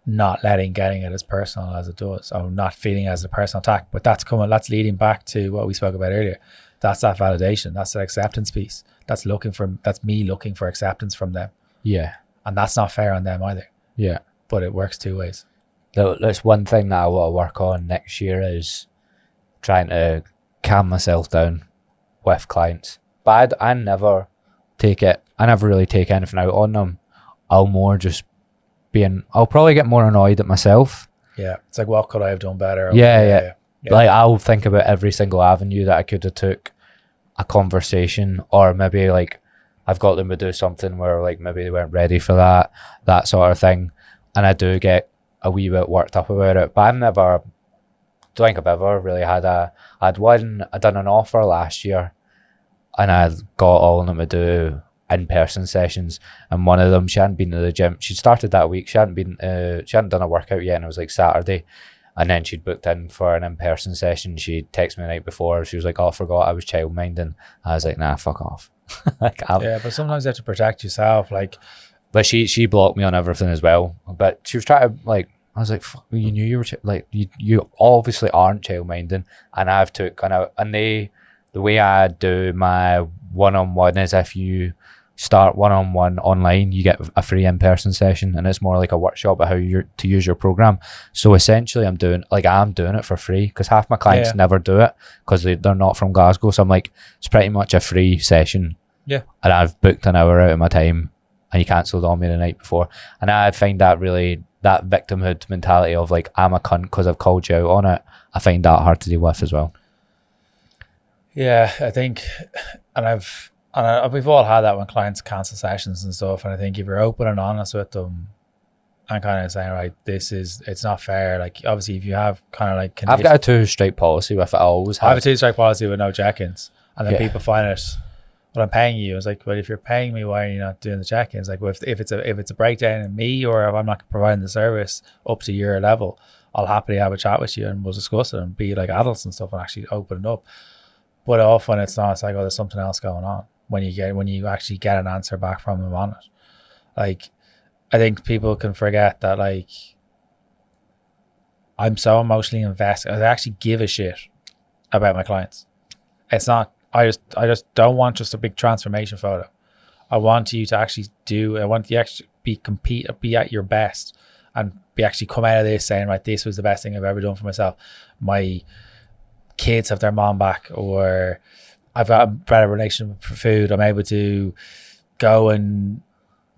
not getting it as personal as it does, or not feeling it as a personal attack. But that's leading back to what we spoke about earlier. That's that validation. That's that acceptance piece. That's me looking for acceptance from them. Yeah. And that's not fair on them either. Yeah. But it works two ways. That's one thing that I want to work on next year, is trying to calm myself down with clients. But I never really take anything out on them. I'll probably get more annoyed at myself. Yeah. It's like, what could I have done better? Yeah. Like, I'll think about every single avenue that I could have took a conversation, or maybe like I've got them to do something where like maybe they weren't ready for that sort of thing. And I do get a wee bit worked up about it. But don't think I've ever really I done an offer last year, and I got all of them to do in-person sessions, and one of them, she hadn't been to the gym. She'd started that week. She hadn't done a workout yet, and it was like Saturday, and then she'd booked in for an in-person session. She texted me the night before. She was like, I forgot I was childminding. I was like, nah, fuck off. But sometimes you have to protect yourself. Like, But she blocked me on everything as well. But she was trying to like, I was like, fuck, you knew you were like, you obviously aren't child minding, and I've took kind of, and the way I do my one-on-one is if you start one-on-one online, you get a free in-person session, and it's more like a workshop of how you're to use your program. So essentially I'm doing it for free, because half my clients never do it because they're not from Glasgow. So I'm like, it's pretty much a free session, and I've booked an hour out of my time, and you cancelled on me the night before. And I find that really, that victimhood mentality of like, I'm a cunt because I've called you out on it, I find that hard to deal with as well. Yeah, I think, and we've all had that when clients cancel sessions and stuff. And I think if you're open and honest with them and kind of saying, right, it's not fair. Like, obviously, if you have kind of like, I've got a 2-strike policy with it. I always have. I have a 2-strike policy with no check-ins. And then people find it, well, I'm paying you. It's like, well, if you're paying me, why are you not doing the check-ins? Like, well, if it's a breakdown in me, or if I'm not providing the service up to your level, I'll happily have a chat with you and we'll discuss it and be like adults and stuff and actually open it up. But often it's not. It's like, oh, there's something else going on when you actually get an answer back from them on it. Like, I think people can forget that, like, I'm so emotionally invested. I actually give a shit about my clients. It's not, I just don't want just a big transformation photo. I want you to actually I want you to actually be at your best, and actually come out of this saying, right, this was the best thing I've ever done for myself. My kids have their mom back, or I've got a better relationship for food. I'm able to go and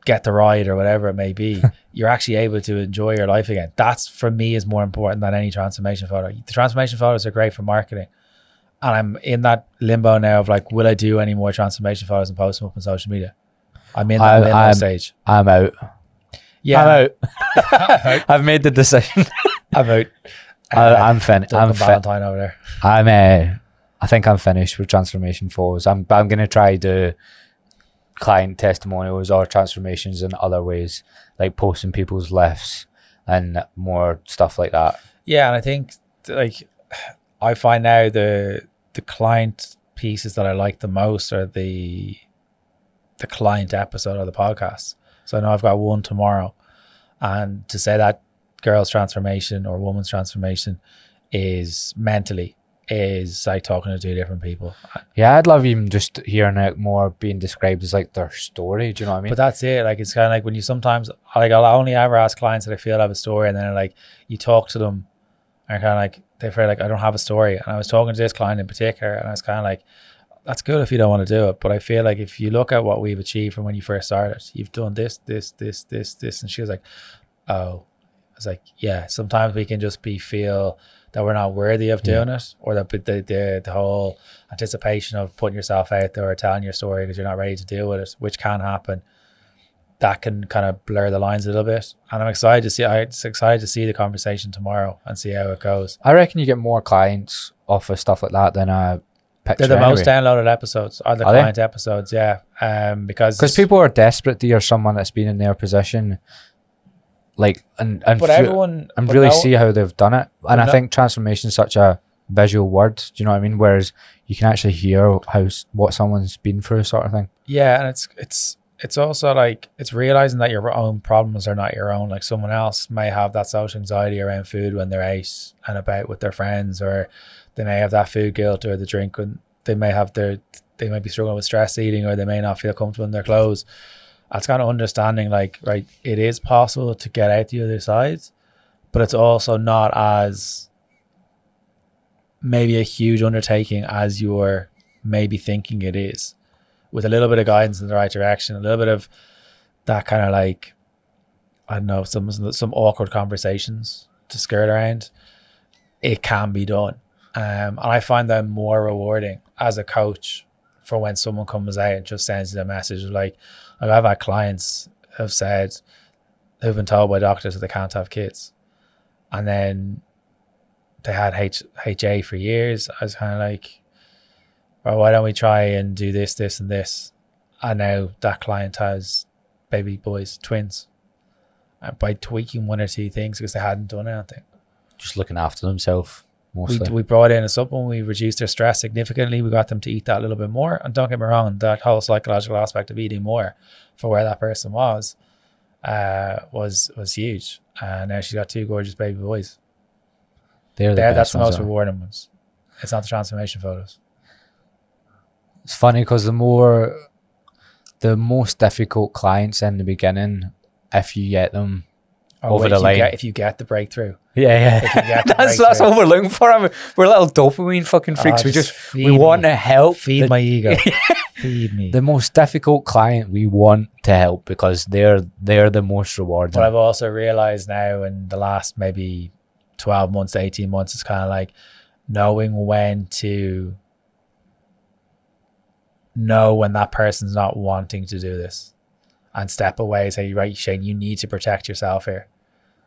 get the ride or whatever it may be. You're actually able to enjoy your life again. That's, for me, is more important than any transformation photo. The transformation photos are great for marketing. And I'm in that limbo now of like, will I do any more transformation photos and post them up on social media? I'm in that limbo stage. I'm out. Yeah. I'm out. I've made the decision. I'm out. I'm finished. I'm Valentine over there. I think I'm finished with transformation photos. I'm going to try to client testimonials or transformations in other ways, like posting people's lifts and more stuff like that. Yeah, and I think like I find now the client pieces that I like the most are the client episode of the podcast. So I know I've got one tomorrow, and to say that girl's transformation or woman's transformation is mentally is like talking to 2 different people. Yeah, I'd love even just hearing it more being described as like their story. Do you know what I mean? But that's it. Like, it's kind of like when you sometimes, like, I'll only ever ask clients that I feel have a story, and then like you talk to them and kind of like they feel like, I don't have a story. And I was talking to this client in particular, and I was kind of like, that's good if you don't want to do it, but I feel like if you look at what we've achieved from when you first started, you've done this, and she was like, oh. I was like, yeah, sometimes we can just feel that we're not worthy of doing it, or that the whole anticipation of putting yourself out there or telling your story because you're not ready to deal with it, which can happen. That can kind of blur the lines a little bit. And I'm excited to see the conversation tomorrow and see how it goes. I reckon you get more clients off of stuff like that than a picture. They're the most downloaded episodes, are the client episodes, yeah. Because people are desperate to hear someone that's been in their position, like, and really see how they've done it. And I think transformation is such a visual word. Do you know what I mean? Whereas you can actually hear what someone's been through, sort of thing. Yeah, and it's also like, it's realizing that your own problems are not your own. Like, someone else may have that social anxiety around food when they're out and about with their friends, or they may have that food guilt or the drink, and they might be struggling with stress eating, or they may not feel comfortable in their clothes. It's kind of understanding, like, right, it is possible to get out the other side, but it's also not as maybe a huge undertaking as you're maybe thinking it is. With a little bit of guidance in the right direction, a little bit of that kind of, like, I don't know, some awkward conversations to skirt around, it can be done. And I find that more rewarding as a coach for when someone comes out and just sends you a message like I've had clients have said they've been told by doctors that they can't have kids, and then they had HA for years. I was kind of like, well, why don't we try and do this, this, and this? And now that client has baby boys, twins, by tweaking 1 or 2 things because they hadn't done anything. Just looking after themselves. We brought in a supplement, we reduced their stress significantly, we got them to eat that a little bit more, and don't get me wrong, that whole psychological aspect of eating more for where that person was was huge. And now she's got 2 gorgeous baby boys. best That's the ones, most rewarding ones. It's not the transformation photos. It's funny because the most difficult clients in the beginning, if you get them over the line. If you get the breakthrough. Yeah. If you get the that's what we're looking for. We're little dopamine fucking freaks. We want to help. Feed my ego. Feed me. The most difficult client we want to help because they're the most rewarding. But I've also realized now in the last maybe 12 months to 18 months, it's kind of like knowing when that person's not wanting to do this and step away and say, right, Shane, you need to protect yourself here.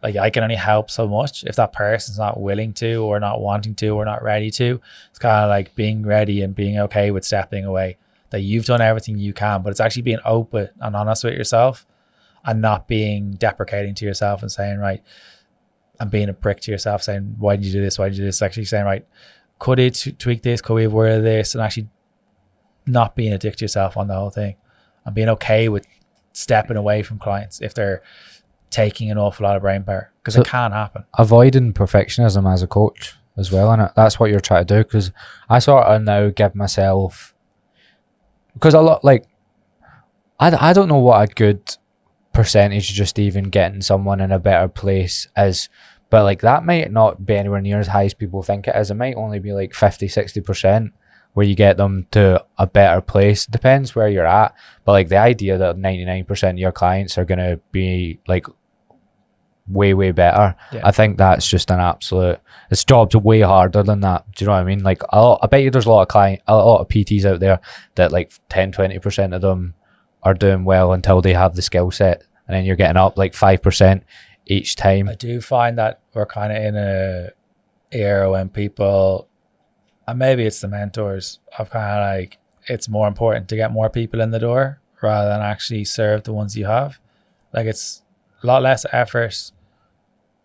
Like, I can only help so much. If that person's not willing to or not wanting to or not ready to, it's kind of like being ready and being okay with stepping away. That you've done everything you can, but it's actually being open and honest with yourself and not being deprecating to yourself and saying, right, and being a prick to yourself, saying, why did you do this? Why did you do this? Actually saying, right, could it tweak this? Could we have worded this? And actually not being a dick to yourself on the whole thing and being okay with stepping away from clients if they're taking an awful lot of brain power, because it can happen. Avoiding perfectionism as a coach as well, and that's what you're trying to do. Because I sort of now give myself, because a lot, like, I don't know what a good percentage just even getting someone in a better place is, but like that might not be anywhere near as high as people think it is. It might only be like 50-60% where you get them to a better place. Depends where you're at, but like the idea that 99% of your clients are going to be like way better, I think that's just an absolute, it's jobs way harder than that. Do you know what I mean? Like I bet you there's a lot of PTs out there that like 10-20% of them are doing well until they have the skill set, and then you're getting up like 5% each time. I do find that we're kind of in a era when people, and maybe it's the mentors, of kind of like, it's more important to get more people in the door rather than actually serve the ones you have. Like, it's a lot less effort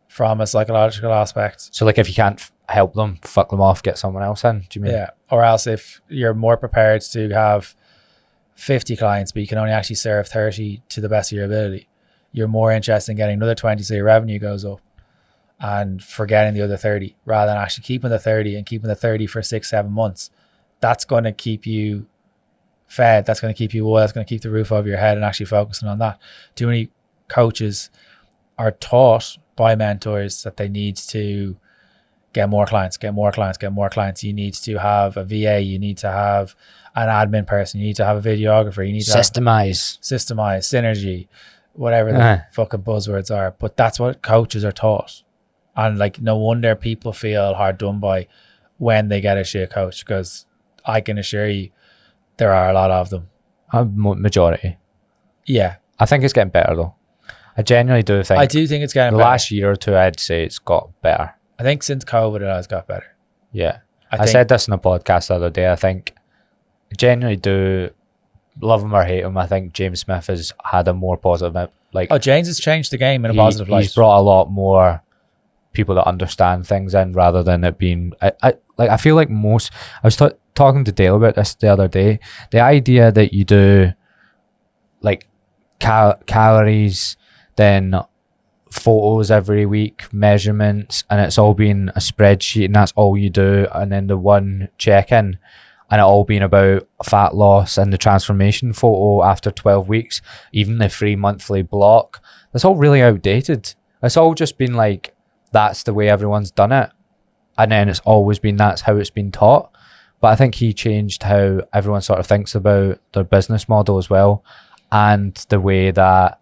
from a psychological aspect. So like if you can't help them, fuck them off, get someone else in, do you mean? Yeah. Or else if you're more prepared to have 50 clients, but you can only actually serve 30 to the best of your ability, you're more interested in getting another 20 so your revenue goes up and forgetting the other 30 rather than actually keeping the 30 and keeping the 30 for 6-7 months. That's going to keep you fed. That's going to keep you well. That's going to keep the roof over your head and actually focusing on that. Too many coaches are taught by mentors that they need to get more clients. You need to have a VA. You need to have an admin person. You need to have a videographer. You need to systemize, synergy, whatever the fucking buzzwords are. But that's what coaches are taught. And like, no wonder people feel hard done by when they get a shit coach, because I can assure you there are a lot of them. A majority. Yeah. I think it's getting better though. I genuinely do think. I do think it's getting better. The last year or two, I'd say it's got better. I think since COVID, it has got better. Yeah. I said this in a podcast the other day. I think, I genuinely do, love him or hate him, I think James Smith has had a more positive, like... Oh, James has changed the game in a positive light. He's brought a lot more people that understand things in, rather than it being... I feel like most... I was talking to Dale about this the other day. The idea that you do, like, calories, then photos every week, measurements, and it's all being a spreadsheet and that's all you do, and then the one check-in, and it all being about fat loss and the transformation photo after 12 weeks, even the free monthly block, that's all really outdated. It's all just been like, that's the way everyone's done it, and then it's always been, that's how it's been taught. But I think he changed how everyone sort of thinks about their business model as well, and the way that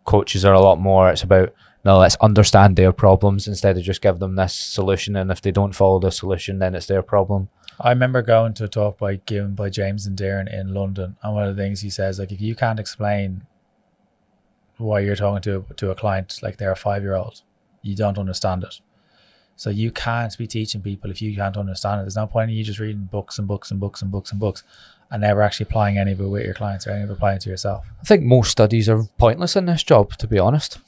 coaches are a lot more, it's about, no, let's understand their problems instead of just give them this solution, and if they don't follow the solution, then it's their problem. I remember going to a talk given by James and Darren in London, and one of the things he says, like, if you can't explain why you're talking to a client like they're a 5-year-old, you don't understand it. So you can't be teaching people if you can't understand it. There's no point in you just reading books and books and books and books and books and never actually applying any of it with your clients or any of it applying to yourself. I think most studies are pointless in this job, to be honest.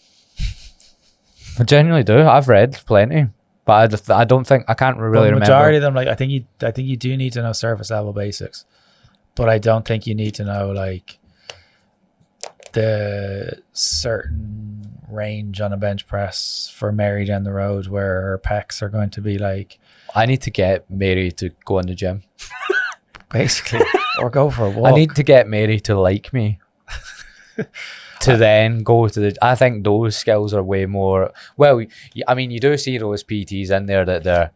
I genuinely do. I've read plenty, but I don't think, I can't really remember. The majority of them, like, I think you do need to know surface level basics, but I don't think you need to know, like, the certain range on a bench press for Mary down the road where her pecs are going to be like. I need to get Mary to go in the gym. Basically, or go for a walk. I need to get Mary to like me. To then go to the. I think those skills are way more. Well, I mean, you do see those PTs in there that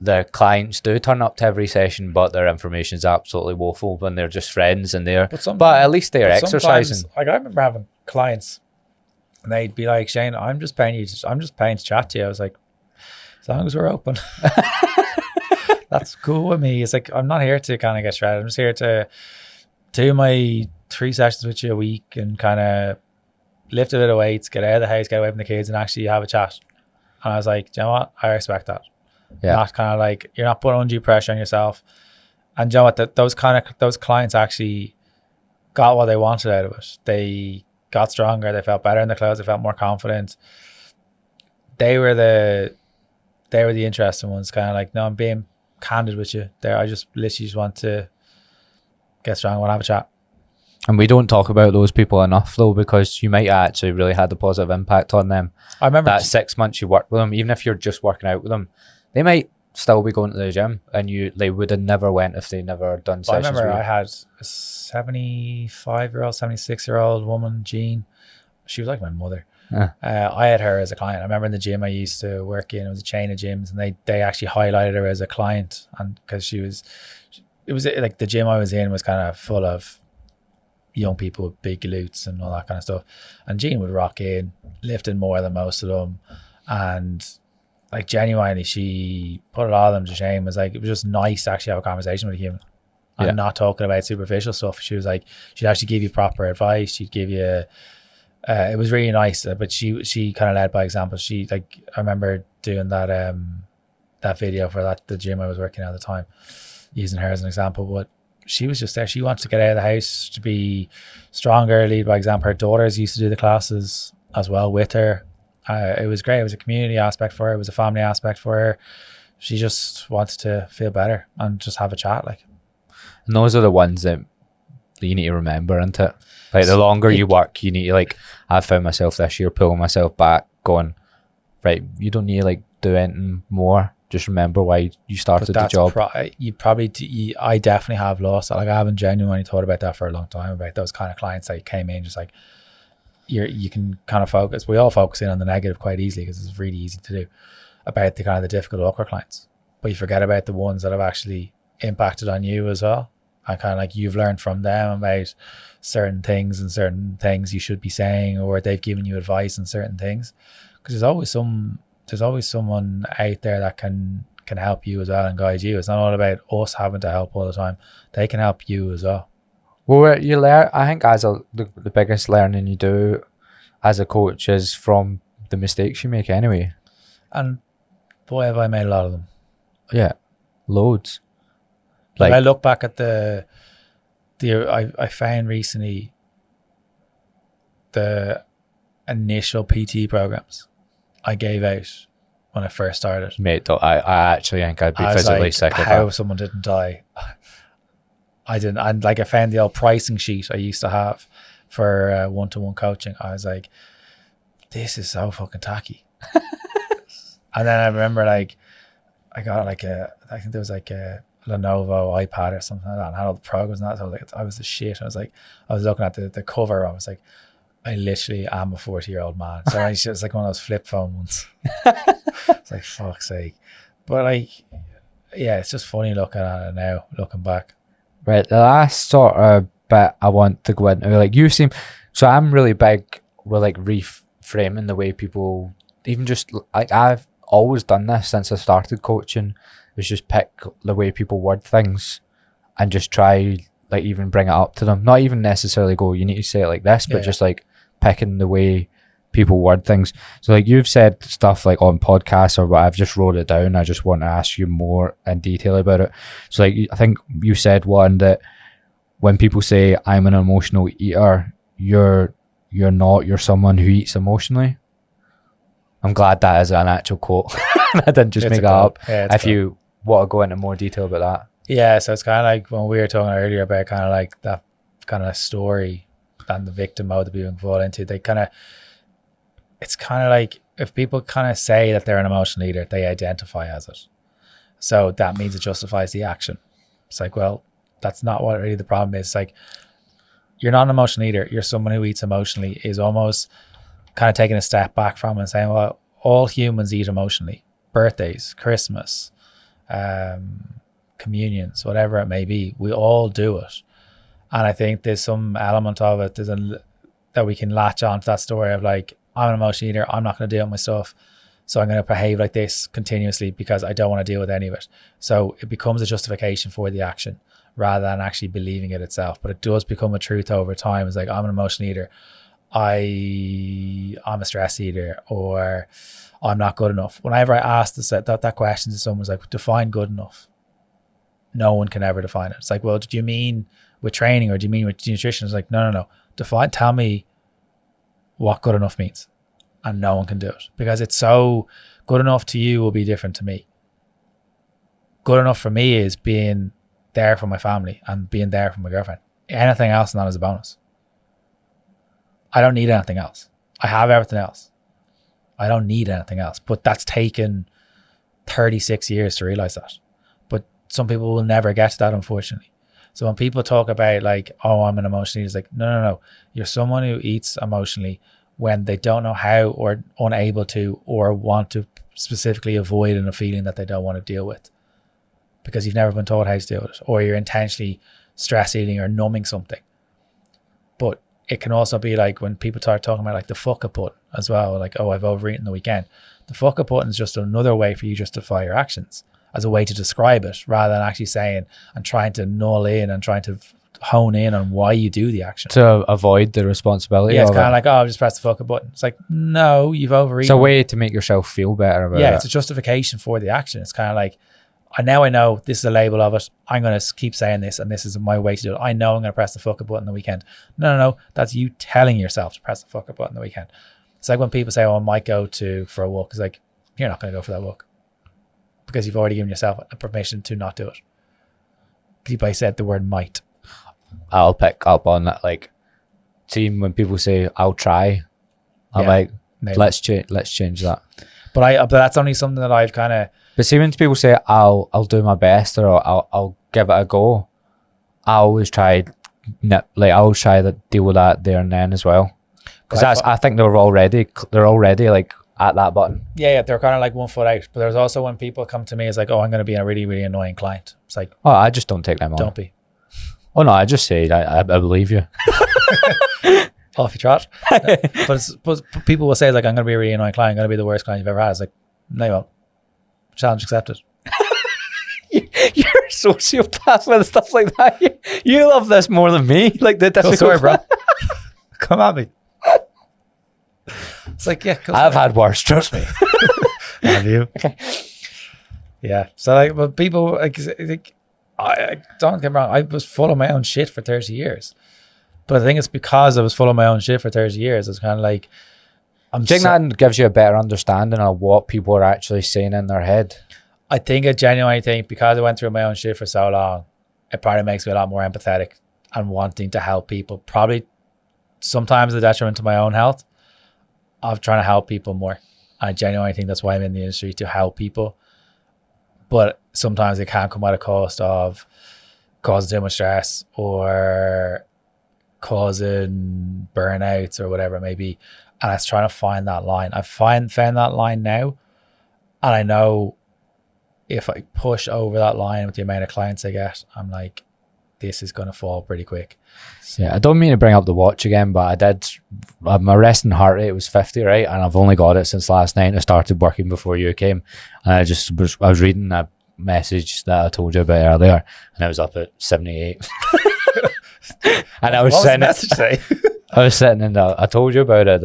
their clients do turn up to every session, but their information is absolutely woeful when they're just friends and they're. But at least they're exercising. Like I remember having clients, and they'd be like, "Shane, I'm just paying to chat to you." I was like, "As long as we're open." That's cool with me. It's like, I'm not here to kind of get shredded. I'm just here to do my 3 sessions with you a week and kind of lift a bit of weights, get out of the house, get away from the kids, and actually have a chat. And I was like, do you know what? I respect that. Yeah. Not kind of like, you're not putting undue pressure on yourself. And do you know what? Those clients actually got what they wanted out of it. They got stronger. They felt better in the clothes. They felt more confident. They were the interesting ones. Kind of like, no, I'm being candid with you there. I just literally want to get strong. I want to have a chat. And we don't talk about those people enough though, because you might actually really had a positive impact on them. I remember that 6 months you worked with them, even if you're just working out with them, they might still be going to the gym, and they would have never went if they never done sessions. I remember I had a 75-year-old, 76-year-old woman, Jean. She was like my mother. I had her as a client. I remember in the gym I used to work in, it was a chain of gyms, and they actually highlighted her as a client, and because it was like the gym I was in was kind of full of young people with big glutes and all that kind of stuff, and Jean would rock in lifting more than most of them, and like genuinely she put a lot of them to shame. It was like, it was just nice to actually have a conversation with a human and not talking about superficial stuff. She was like, she'd actually give you proper advice. She'd give you it was really nice, but she kind of led by example. She, like, I remember doing that video for the gym I was working at the time, using her as an example. But she was just there. She wanted to get out of the house, to be stronger, lead by example. Her daughters used to do the classes as well with her. It was great. It was a community aspect for her. It was a family aspect for her. She just wanted to feel better and just have a chat. Like, and those are the ones that you need to remember, isn't it? Like, the longer you work, you need to, like, I've found myself this year pulling myself back, going, right, you don't need to like do anything more. Just remember why you started the job. I definitely have lost. Like, I haven't genuinely thought about that for a long time, about those kind of clients that came in just like, you can kind of focus. We all focus in on the negative quite easily because it's really easy to do, about the kind of the difficult, awkward clients. But you forget about the ones that have actually impacted on you as well. And kind of like, you've learned from them about certain things and certain things you should be saying, or they've given you advice on certain things. Because there's always someone out there that can help you as well and guide you. It's not all about us having to help all the time. They can help you as well. Well, you learn. I think the biggest learning you do as a coach is from the mistakes you make anyway. And boy, have I made a lot of them. Yeah, loads. Like, I look back at I found recently the initial PT programs I gave out when I first started. Mate, I actually think I'd be physically sick of that. How someone didn't die. I didn't. And like, I found the old pricing sheet I used to have for one-to-one coaching. I was like, this is so fucking tacky. And then I remember, like, I got like I think there was like a Lenovo iPad or something like that, and had all the programs and that. So I was like, I was the shit. I was looking at the cover. I was like, I literally am a 40-year-old man. So it's just like one of those flip phone ones. It's like, fuck's sake. But like, yeah, it's just funny looking at it now, looking back. Right, the last sort of bit I want to go into, like, you seem, so I'm really big with like reframing the way people, even just like, I've always done this since I started coaching, is just pick the way people word things and just try, like, even bring it up to them. Not even necessarily go, you need to say it like this, but just like picking the way people word things. So like, you've said stuff like on podcasts or what, I've just wrote it down. I just want to ask you more in detail about it. So like, I think you said one that when people say I'm an emotional eater, you're not, you're someone who eats emotionally. I'm glad that is an actual quote. I didn't just make it up. Yeah, if you want to go into more detail about that. Yeah, so it's kind of like when we were talking earlier about kind of like that kind of story. and the victim mode that people can fall into. It's kind of like if people kind of say that they're an emotional eater, they identify as it. So that means it justifies the action. It's like, well, that's not what really the problem is. It's like, you're not an emotional eater. You're someone who eats emotionally, is almost kind of taking a step back from it and saying, well, all humans eat emotionally. Birthdays, Christmas, communions, whatever it may be, we all do it. And I think there's some element of it that we can latch on to that story of like, I'm an emotional eater, I'm not going to deal with my stuff, so I'm going to behave like this continuously because I don't want to deal with any of it. So it becomes a justification for the action rather than actually believing it itself. But it does become a truth over time. It's like, I'm an emotional eater, I'm a stress eater, or I'm not good enough. Whenever I ask that question to someone, like, define good enough. No one can ever define it. It's like, well, do you mean with training or do you mean with nutrition? It's like, no. Tell me what good enough means. And no one can do it because it's so good enough to you will be different to me. Good enough for me is being there for my family and being there for my girlfriend. Anything else not as a bonus. I don't need anything else. I have everything else. I don't need anything else. But that's taken 36 years to realize that. But some people will never get to that, unfortunately. So when people talk about like, oh, I'm an emotional eater, it's like, no. You're someone who eats emotionally when they don't know how or unable to or want to specifically avoid a feeling that they don't want to deal with because you've never been taught how to deal with it, or you're intentionally stress eating or numbing something. But it can also be like when people start talking about like the fuck up button as well, like, oh, I've overeaten the weekend. The fuck up button is just another way for you to justify your actions as a way to describe it rather than actually saying and trying to null in and trying to hone in on why you do the action. To avoid the responsibility. Yeah, it's kind of like, oh, I'll just press the fuck up button. It's like, no, you've overeaten. It's a way to make yourself feel better about it. Yeah, it's a justification for the action. It's kind of like, I know this is a label of it. I'm going to keep saying this and this is my way to do it. I know I'm going to press the fuck up button the weekend. No. That's you telling yourself to press the fuck up button the weekend. It's like when people say, oh, I might go for a walk. It's like, you're not going to go for that walk because you've already given yourself a permission to not do it. People said the word might. I'll pick up on that. Like, see, when people say I'll try, I'm like, maybe. let's change that. But that's only something that I've kind of. But see, when people say I'll do my best or I'll give it a go, I always try to deal with that there and then as well. Because I think they're already like at that button. Yeah, they're kind of like 1 foot out. But there's also when people come to me, it's like, oh, I'm going to be a really, really annoying client. It's like, oh, I just don't take them on. Don't be. Oh no, I just say I believe you. Off you trot. But people will say like, I'm going to be a really annoying client. I'm going to be the worst client you've ever had. It's like, no, you won't. Challenge accepted. You're a sociopath with stuff like that. You love this more than me. Like the difficult. Sorry, bro. Come at me. It's like, yeah. I've had worse. Trust me. Have you? Yeah. So like, but people like I don't get me wrong. I was full of my own shit for 30 years. But I think it's because I was full of my own shit for 30 years. It's kind of like, I think that gives you a better understanding of what people are actually saying in their head. I think I genuinely think because I went through my own shit for so long, it probably makes me a lot more empathetic and wanting to help people. Probably sometimes the detriment to my own health of trying to help people more. I genuinely think that's why I'm in the industry, to help people. But sometimes it can come at a cost of causing too much stress or causing burnouts or whatever it may be. And I was trying to find that line. I found that line now. And I know if I push over that line with the amount of clients I get, I'm like, this is going to fall pretty quick. So. Yeah, I don't mean to bring up the watch again, but I did. My resting heart rate was 50, right? And I've only got it since last night. I started working before you came. And I was reading a message that I told you about earlier, and I was up at 78. And I was sitting. What was the message say? I was sitting in I told you about it.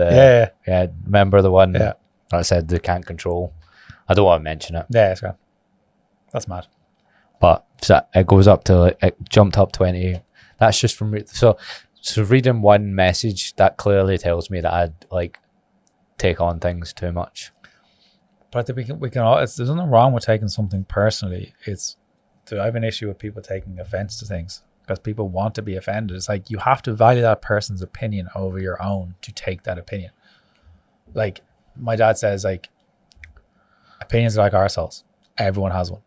Yeah. Remember the one that I said they can't control? I don't want to mention it. Yeah, it's great. That's mad. But so it goes up to it jumped up 20. That's just from so reading one message that clearly tells me that I'd like take on things too much. But I think we can all. There's nothing wrong with taking something personally. I have an issue with people taking offense to things. because people want to be offended. It's like you have to value that person's opinion over your own to take that opinion. Like my dad says, like, opinions are like arseholes. Everyone has one.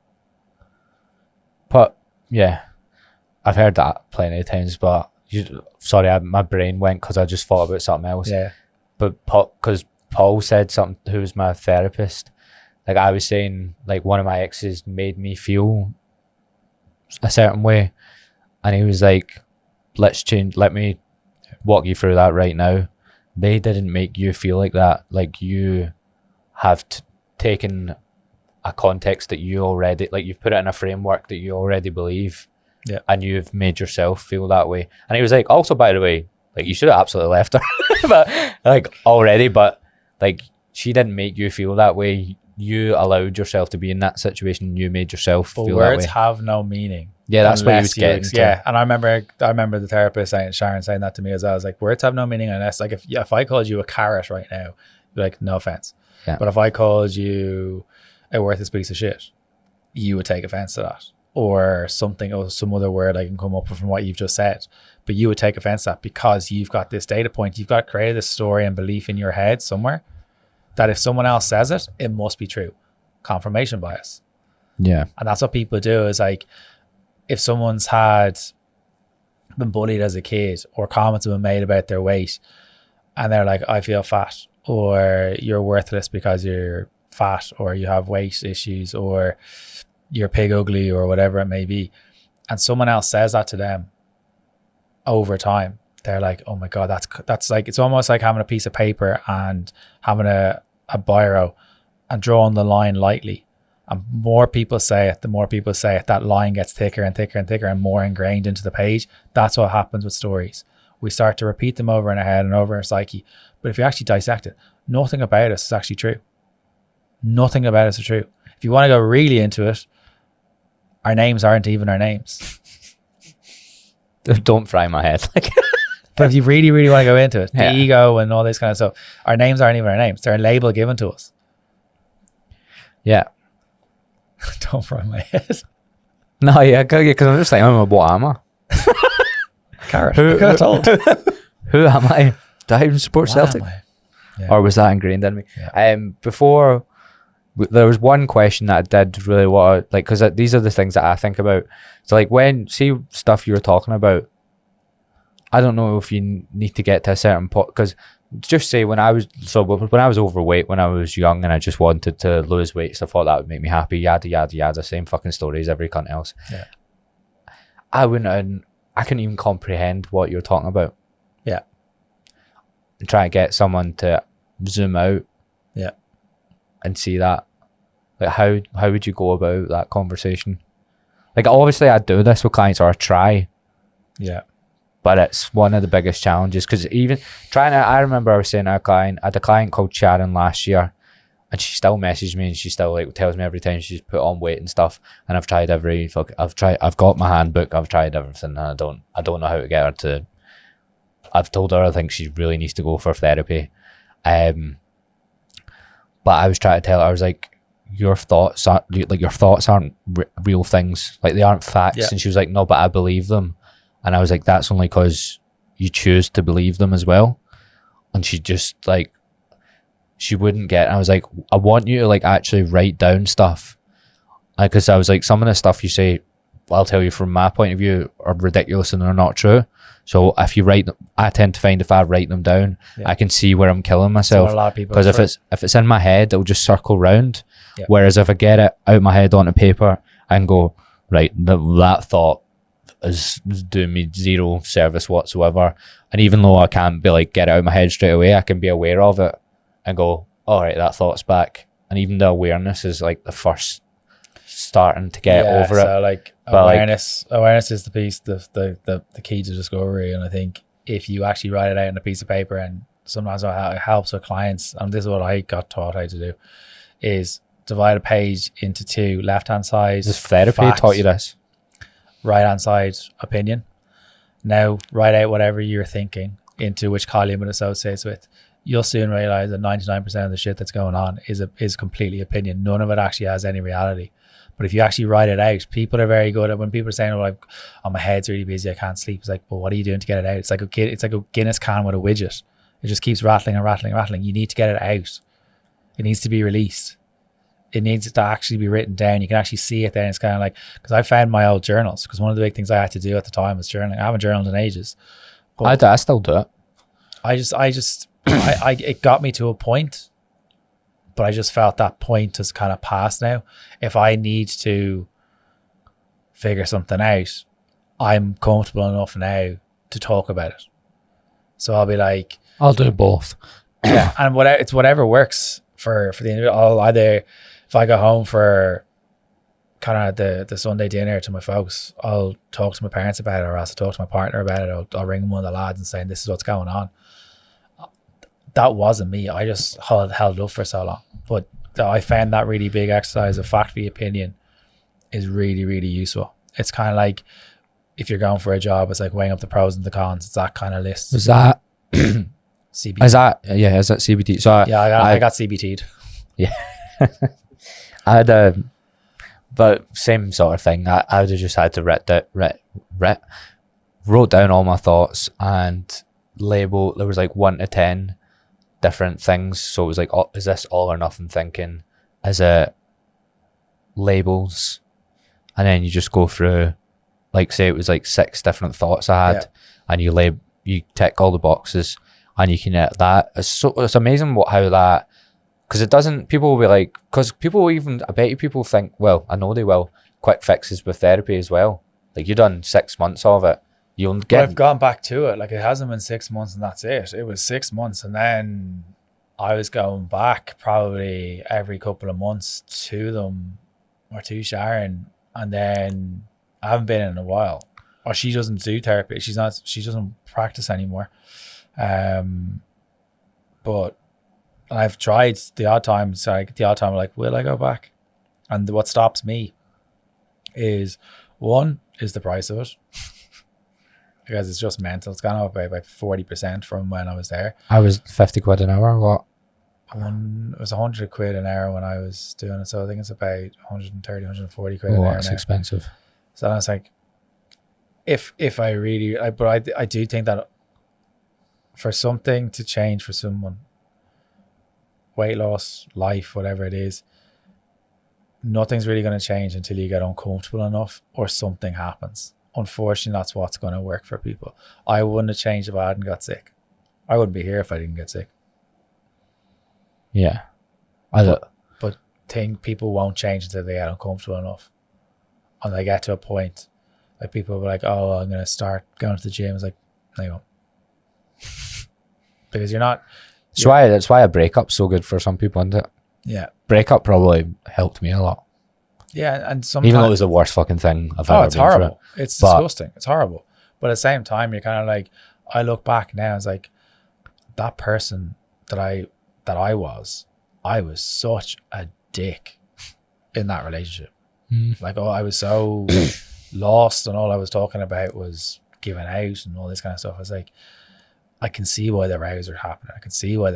But yeah, I've heard that plenty of times. But my brain went because I just thought about something else. Yeah. But because Paul said something, who's my therapist, like I was saying, like one of my exes made me feel a certain way, and he was like, let me walk you through that right now. They didn't make you feel like that. Like you have taken a context that you already, like you've put it in a framework that you already believe, and you've made yourself feel that way. And he was like, also, by the way, like you should have absolutely left her, but like already, but like she didn't make you feel that way. You allowed yourself to be in that situation. You made yourself feel that way. Words have no meaning. Yeah, that's what he was getting to. Yeah, and I remember the therapist Sharon saying that to me as well. I was like, words have no meaning unless, like, if I called you a carrot right now, you'd be like, no offense. Yeah. But if I called you a worthless piece of shit, you would take offense to that, or something, or some other word I can come up with from what you've just said. But you would take offense to that because you've got this data point. You've got created this story and belief in your head somewhere that if someone else says it, it must be true. Confirmation bias. Yeah. And that's what people do, is like, if someone's had been bullied as a kid, or comments have been made about their weight, and they're like, I feel fat, or you're worthless because you're fat, or you have weight issues, or you're pig ugly, or whatever it may be, and someone else says that to them, over time, they're like, oh my God, that's like, it's almost like having a piece of paper and having a biro and drawing the line lightly. And more people say it, the more people say it, that line gets thicker and thicker and thicker and more ingrained into the page. That's what happens with stories. We start to repeat them over in our head and over in our psyche. But if you actually dissect it, nothing about us is actually true. Nothing about us is true. If you want to go really into it, our names aren't even our names. Don't fry my head. But if you really, really want to go into it, the ego and all this kind of stuff, our names aren't even our names. They're a label given to us. Yeah. Don't fry my head. No, yeah, because I'm just like, what am I? Carrot. Who could have told? Who am I? Do I even support Celtic? Yeah. Or was that ingrained in me? Yeah. Before, there was one question that I did really want to, like, because these are the things that I think about. So, like, when, see stuff you were talking about, I don't know if you need to get to a certain point, because just say when I was overweight when I was young and I just wanted to lose weight, so I thought that would make me happy, yada, yada, yada, same fucking stories every cunt else. Yeah. I couldn't even comprehend what you're talking about. Yeah. And try to get someone to zoom out. Yeah. And see that. Like, how would you go about that conversation? Like, obviously I do this with clients, or I try. Yeah. But it's one of the biggest challenges, because even I remember I was saying I had a client called Sharon last year, and she still messages me and she still like tells me every time she's put on weight and stuff. And I've tried I've got my handbook, I've tried everything, and I don't know how to get her to. I've told her I think she really needs to go for therapy. But I was trying to tell her, I was like, your thoughts aren't real things, like they aren't facts. Yeah. And she was like, no, but I believe them. And I was like, that's only because you choose to believe them as well. And she just like, she wouldn't get. I was like, I want you to like actually write down stuff. Because I was like, some of the stuff you say, I'll tell you from my point of view, are ridiculous and they're not true. So if you write them, I tend to find if I write them down, I can see where I'm killing myself. So a lot of people, because if it's in my head, it'll just circle round. Yeah. Whereas if I get it out my head onto paper and go, right, that thought is doing me zero service whatsoever. And even though I can't be like, get it out of my head straight away, I can be aware of it and go, all right, that thought's back. And even the awareness is like the first starting to get over it. So like awareness is the piece, the key to discovery. And I think if you actually write it out on a piece of paper, and sometimes it helps with clients, and this is what I got taught how to do, is divide a page into two. Left hand side, Does therapy taught you this? Right hand side, opinion. Now write out whatever you're thinking into which column it associates with. you'll soon realize that 99% of the shit that's going on is completely opinion. None of it actually has any reality. But if you actually write it out, people are very good at when people are saying, like, oh, my head's really busy, I can't sleep. It's like, well, what are you doing to get it out? It's like a Guinness can with a widget. It just keeps rattling and rattling and rattling. You need to get it out. It needs to be released. It needs to actually be written down. You can actually see it there. And it's kind of like, because I found my old journals, because one of the big things I had to do at the time was journaling. I haven't journaled in ages. I still do it. It got me to a point, but I just felt that point has kind of passed now. If I need to figure something out, I'm comfortable enough now to talk about it. So I'll be like, I'll do both. Yeah, and it's whatever works for the individual. I'll either, if I go home for kind of the Sunday dinner to my folks, I'll talk to my parents about it, or else I'll talk to my partner about it. I'll ring one of the lads and saying, this is what's going on. That wasn't me. I just held it up for so long. But I found that really big exercise of fact-free opinion is really, really useful. It's kind of like if you're going for a job, it's like weighing up the pros and the cons. It's that kind of list. Is that CBT? Is that CBT? So yeah, I got CBT'd. Yeah. I had but same sort of thing. I would have just had to wrote down all my thoughts and label. There was like 1 to 10 different things. So it was like, oh, is this all or nothing thinking? Is it labels? And then you just go through, like, say it was like 6 different thoughts I had, and you tick all the boxes, and you can edit that. It's amazing how that, because it doesn't, people will be like, because people even, I bet you people think, well, I know they will, quick fixes with therapy as well. Like, you've done 6 months of it. You'll get. But I've gone back to it. Like, it hasn't been 6 months and that's it. It was 6 months, and then I was going back probably every couple of months to them or to Sharon, and then I haven't been in a while. Or she doesn't do therapy. She doesn't practice anymore. But I've tried the odd time. I'm like, will I go back? And what stops me is, one, is the price of it. Because it's just mental. It's gone up by about 40% from when I was there. I was 50 quid an hour. What? It was 100 quid an hour when I was doing it. So I think it's about 130, 140 quid an hour. That's expensive. So I was like, if I really, but I do think that for something to change for someone, weight loss, life, whatever it is, nothing's really going to change until you get uncomfortable enough or something happens. Unfortunately, that's what's going to work for people. I wouldn't have changed if I hadn't got sick. I wouldn't be here if I didn't get sick. Yeah. But think people won't change until they get uncomfortable enough. And they get to a point, like people will be like, oh, I'm going to start going to the gym. It's like, no, you won't. Because you're not. That's why a breakup's so good for some people, isn't it? Yeah. Breakup probably helped me a lot. Yeah, and sometimes, even though it was the worst fucking thing I've ever been through. Oh, it's horrible. It's disgusting. It's horrible. But at the same time, you're kind of like, I look back now, it's like, that person that I was such a dick in that relationship. Like, I was so lost, and all I was talking about was giving out and all this kind of stuff. I was like, I can see why the rows are happening. I can see why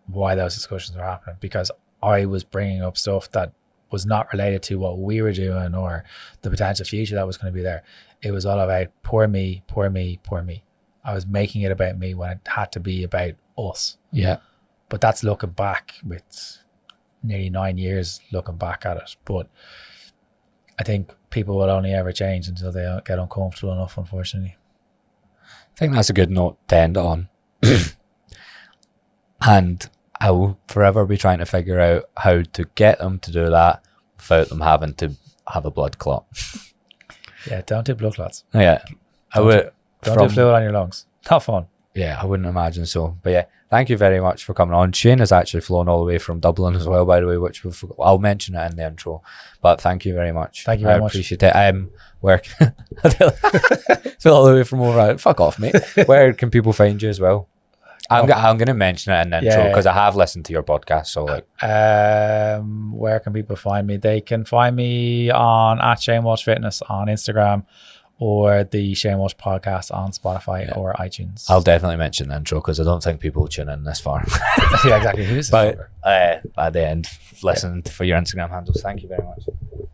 why those discussions are happening, because I was bringing up stuff that was not related to what we were doing or the potential future that was going to be there. It was all about poor me, poor me, poor me. I was making it about me when it had to be about us. Yeah. But that's looking back with nearly 9 years looking back at it. But I think people will only ever change until they get uncomfortable enough, unfortunately. I think that's a good note to end on. And I will forever be trying to figure out how to get them to do that without them having to have a blood clot. Yeah, don't do blood clots. Yeah. Don't do fluid on your lungs. Not fun. Yeah, I wouldn't imagine so. But yeah, thank you very much for coming on. Shane has actually flown all the way from Dublin as well, by the way, which I'll mention it in the intro. But thank you very much. Thank you very much. I appreciate it. Flew all the way from over. Fuck off, mate. Where can people find you as well? I'm going to mention it in the intro because I have listened to your podcast. So where can people find me? They can find me on @Shane Walsh Fitness on Instagram, or the Shane Walsh Podcast on Spotify or iTunes. I'll definitely mention the intro because I don't think people tune in this far. Yeah, exactly. Who's this But fucker? at the end, listen for your Instagram handles. Thank you very much.